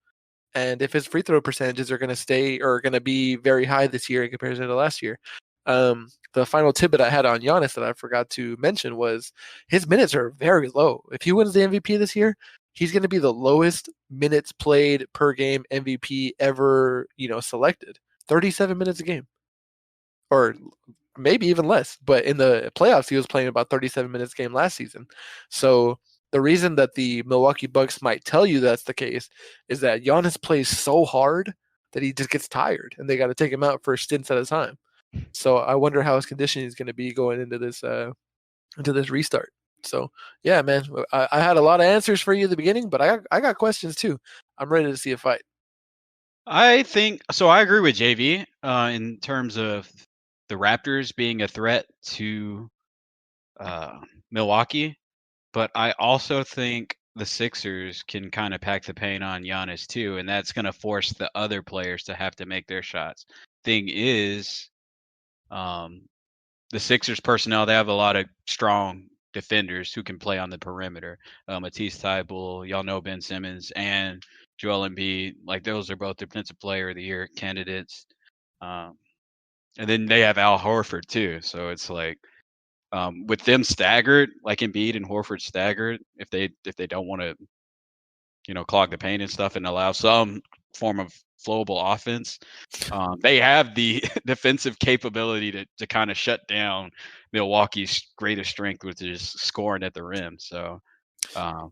And if his free throw percentages are going to be very high this year in comparison to last year. The final tidbit I had on Giannis that I forgot to mention was his minutes are very low. If he wins the MVP this year, he's going to be the lowest minutes played per game MVP ever, selected. 37 minutes a game. Or maybe even less. But in the playoffs, he was playing about 37 minutes a game last season. So the reason that the Milwaukee Bucks might tell you that's the case is that Giannis plays so hard that he just gets tired, and they got to take him out for stints at a time. So I wonder how his conditioning is going to be going into this restart. So yeah, man, I had a lot of answers for you at the beginning, but I got questions too. I'm ready to see a fight. I think so. I agree with JV in terms of the Raptors being a threat to Milwaukee, but I also think the Sixers can kind of pack the paint on Giannis too, and that's going to force the other players to have to make their shots. Thing is, the Sixers personnel, they have a lot of strong defenders who can play on the perimeter. Matisse Thybulle, y'all know Ben Simmons, and Joel Embiid. Like, those are both Defensive Player of the Year candidates. And then they have Al Horford too. So it's like, with them staggered, like Embiid and Horford staggered, if they don't want to, clog the paint and stuff and allow some form of flowable offense, they have the defensive capability to kind of shut down Milwaukee's greatest strength, which is scoring at the rim. So, I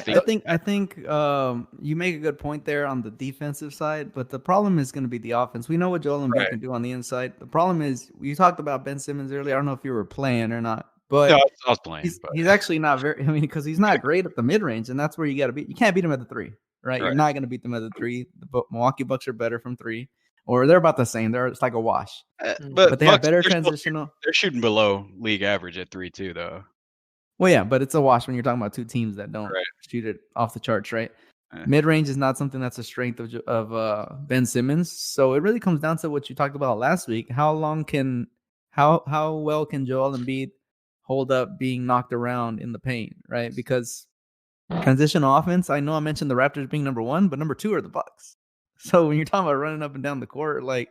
think you make a good point there on the defensive side, but the problem is going to be the offense. We know what Joel Embiid can do on the inside. The problem is, you talked about Ben Simmons earlier. I don't know if you were playing or not, but no, I was playing. He's actually not very. I mean, because he's not great at the mid range, and that's where you got to be. You can't beat him at the three, right? You're not going to beat them at the three. The Milwaukee Bucks are better from three, or they're about the same. It's like a wash. But they have better transitional. They're shooting below league average at 3 too, though. Well, yeah, but it's a wash when you're talking about two teams that don't shoot it off the charts, right? Mid range is not something that's a strength of Ben Simmons. So it really comes down to what you talked about last week. How well can Joel Embiid hold up being knocked around in the paint, right? Because transitional offense, I know I mentioned the Raptors being number 1, but number 2 are the Bucks. So when you're talking about running up and down the court, like,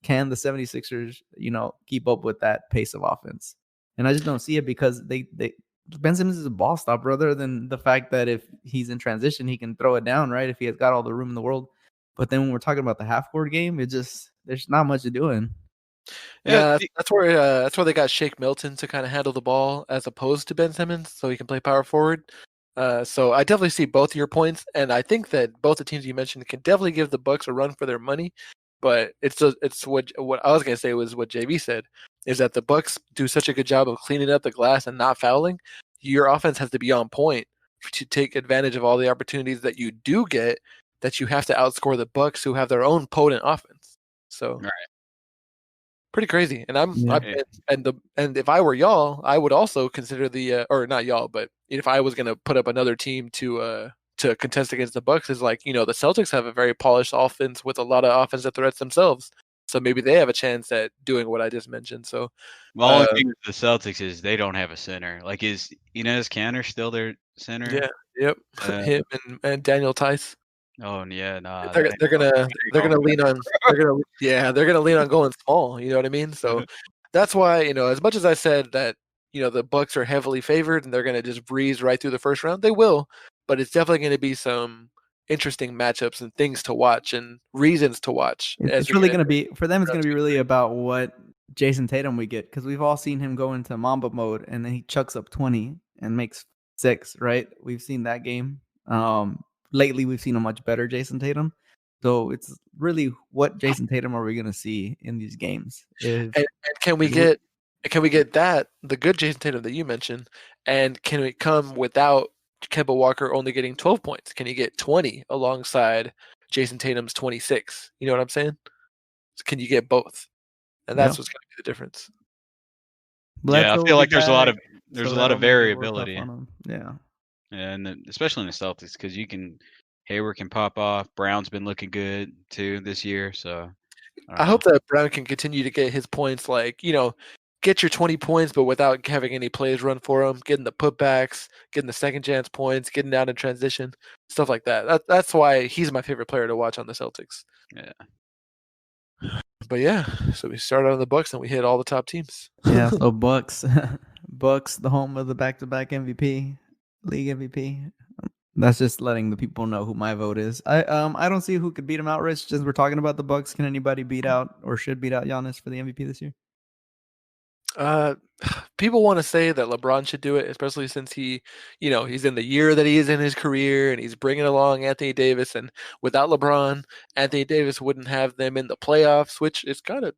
can the 76ers, keep up with that pace of offense? And I just don't see it, because Ben Simmons is a ball stopper, other than the fact that if he's in transition, he can throw it down, right? If he has got all the room in the world. But then when we're talking about the half-court game, there's not much to doing. Yeah, that's where they got Shake Milton to kind of handle the ball as opposed to Ben Simmons, so he can play power forward. So I definitely see both of your points, and I think that both the teams you mentioned can definitely give the Bucks a run for their money. But it's what I was gonna say was what JV said, is that the Bucks do such a good job of cleaning up the glass and not fouling. Your offense has to be on point to take advantage of all the opportunities that you do get, that you have to outscore the Bucks, who have their own potent offense. So pretty crazy. And and if I were y'all, I would also consider or not y'all, but if I was gonna put up another team to contest against the Bucks, is like, the Celtics have a very polished offense with a lot of offensive threats themselves. So maybe they have a chance at doing what I just mentioned. So the only thing with the Celtics is they don't have a center. Like, is Enes Kanter still their center? Yeah. Yep. Him and Daniel Tice. Oh yeah, nah. They're gonna lean on going small. You know what I mean? So that's why, as much as I said that, the Bucks are heavily favored and they're gonna just breeze right through the first round, they will. But it's definitely going to be some interesting matchups and things to watch and reasons to watch. It's really going to be, for them, it's going to be really about what Jason Tatum we get, because we've all seen him go into Mamba mode and then he chucks up 20 and makes 6, right? We've seen that game. Lately, we've seen a much better Jason Tatum. So it's really, what Jason Tatum are we going to see in these games? And can we get the good Jason Tatum that you mentioned, and can it come without Kemba Walker only getting 12 points? Can he get 20 alongside Jason Tatum's 26? You know what I'm saying? So can you get both? And that's what's going to be the difference. I feel like there's a lot of variability. Yeah, and especially in the Celtics, because Hayward can pop off. Brown's been looking good too this year, so I hope that Brown can continue to get his points. Like, get your 20 points, but without having any plays run for him, getting the putbacks, getting the second chance points, getting down in transition, stuff like that. That's why he's my favorite player to watch on the Celtics. Yeah. But yeah, so we started on the Bucks and we hit all the top teams. Yeah, so Bucks Bucks the home of the back-to-back MVP, league MVP. That's just letting the people know who my vote is. I don't see who could beat him out, Rich. Just we're talking about the Bucks. Can anybody beat out or should beat out Giannis for the MVP this year? People want to say that LeBron should do it, especially since he's in the year that he is in his career and he's bringing along Anthony Davis. And without LeBron, Anthony Davis wouldn't have them in the playoffs, which is kind of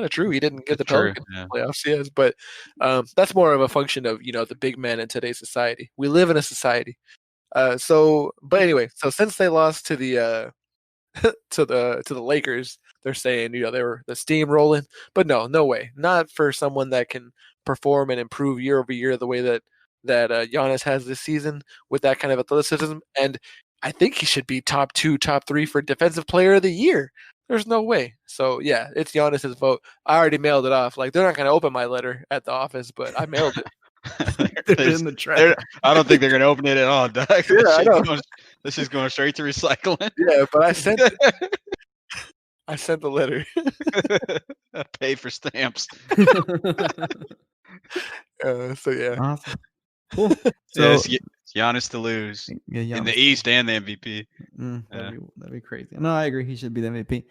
true. He didn't get the Pelicans in the playoffs, yes, but that's more of a function of the big man in today's society. We live in a society. But anyway, so since they lost to the to the Lakers, they're saying they were the steam rolling, but no way, not for someone that can perform and improve year over year the way that Giannis has this season with that kind of athleticism. And I think he should be top 2, top 3 for Defensive Player of the Year. There's no way. So yeah, it's Giannis's vote. I already mailed it off. Like, they're not going to open my letter at the office, but I mailed it. In the trash. I don't think they're going to open it at all, Doug. Yeah, I know. This is going straight to recycling. Yeah, but I sent the letter. I paid for stamps. So yeah. Awesome. Cool. So it's Giannis to lose in the East and the MVP. That'd be crazy. No, I agree. He should be the MVP.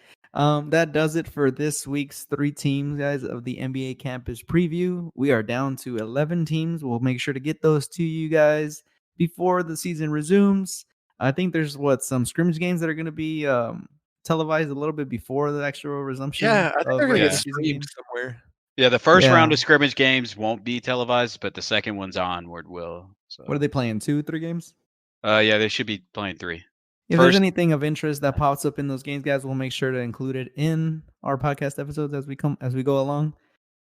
That does it for this week's 3 teams, guys, of the NBA Campus Preview. We are down to 11 teams. We'll make sure to get those to you guys before the season resumes. I think there's some scrimmage games that are going to be televised a little bit before the actual resumption. Yeah, I think they're going to get streamed somewhere. Yeah, the first round of scrimmage games won't be televised, but the second one's onward will. So. What are they playing? 2, 3 games? Yeah, they should be playing 3. If there's anything of interest that pops up in those games, guys, we'll make sure to include it in our podcast episodes as we go along.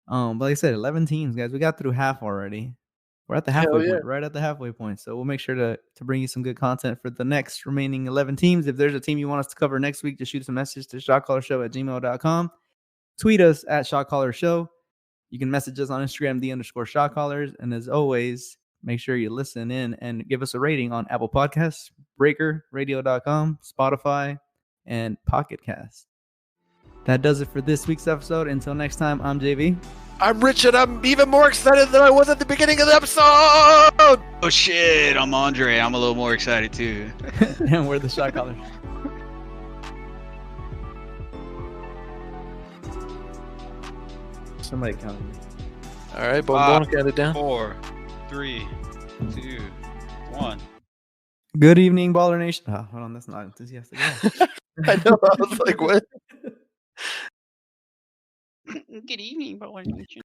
But like I said, 11 teams, guys. We got through half already. We're at the halfway point, right at the halfway point. So we'll make sure to bring you some good content for the next remaining 11 teams. If there's a team you want us to cover next week, just shoot us a message to shotcallershow@gmail.com. Tweet us at shotcallershow. You can message us on Instagram, _shotcallers. And as always, make sure you listen in and give us a rating on Apple Podcasts, Breaker, Radio.com, Spotify, and Pocket Cast. That does it for this week's episode. Until next time, I'm JV. I'm Richard. I'm even more excited than I was at the beginning of the episode. Oh, shit. I'm Andre. I'm a little more excited, too. And we're the Shot Callers. Somebody count me. All right, Boom count it down. 4, 3, 2, 1. Good evening, Baller Nation. Oh, hold on, that's not enthusiastic. I know. I was like, what? Good evening, Baller Nation.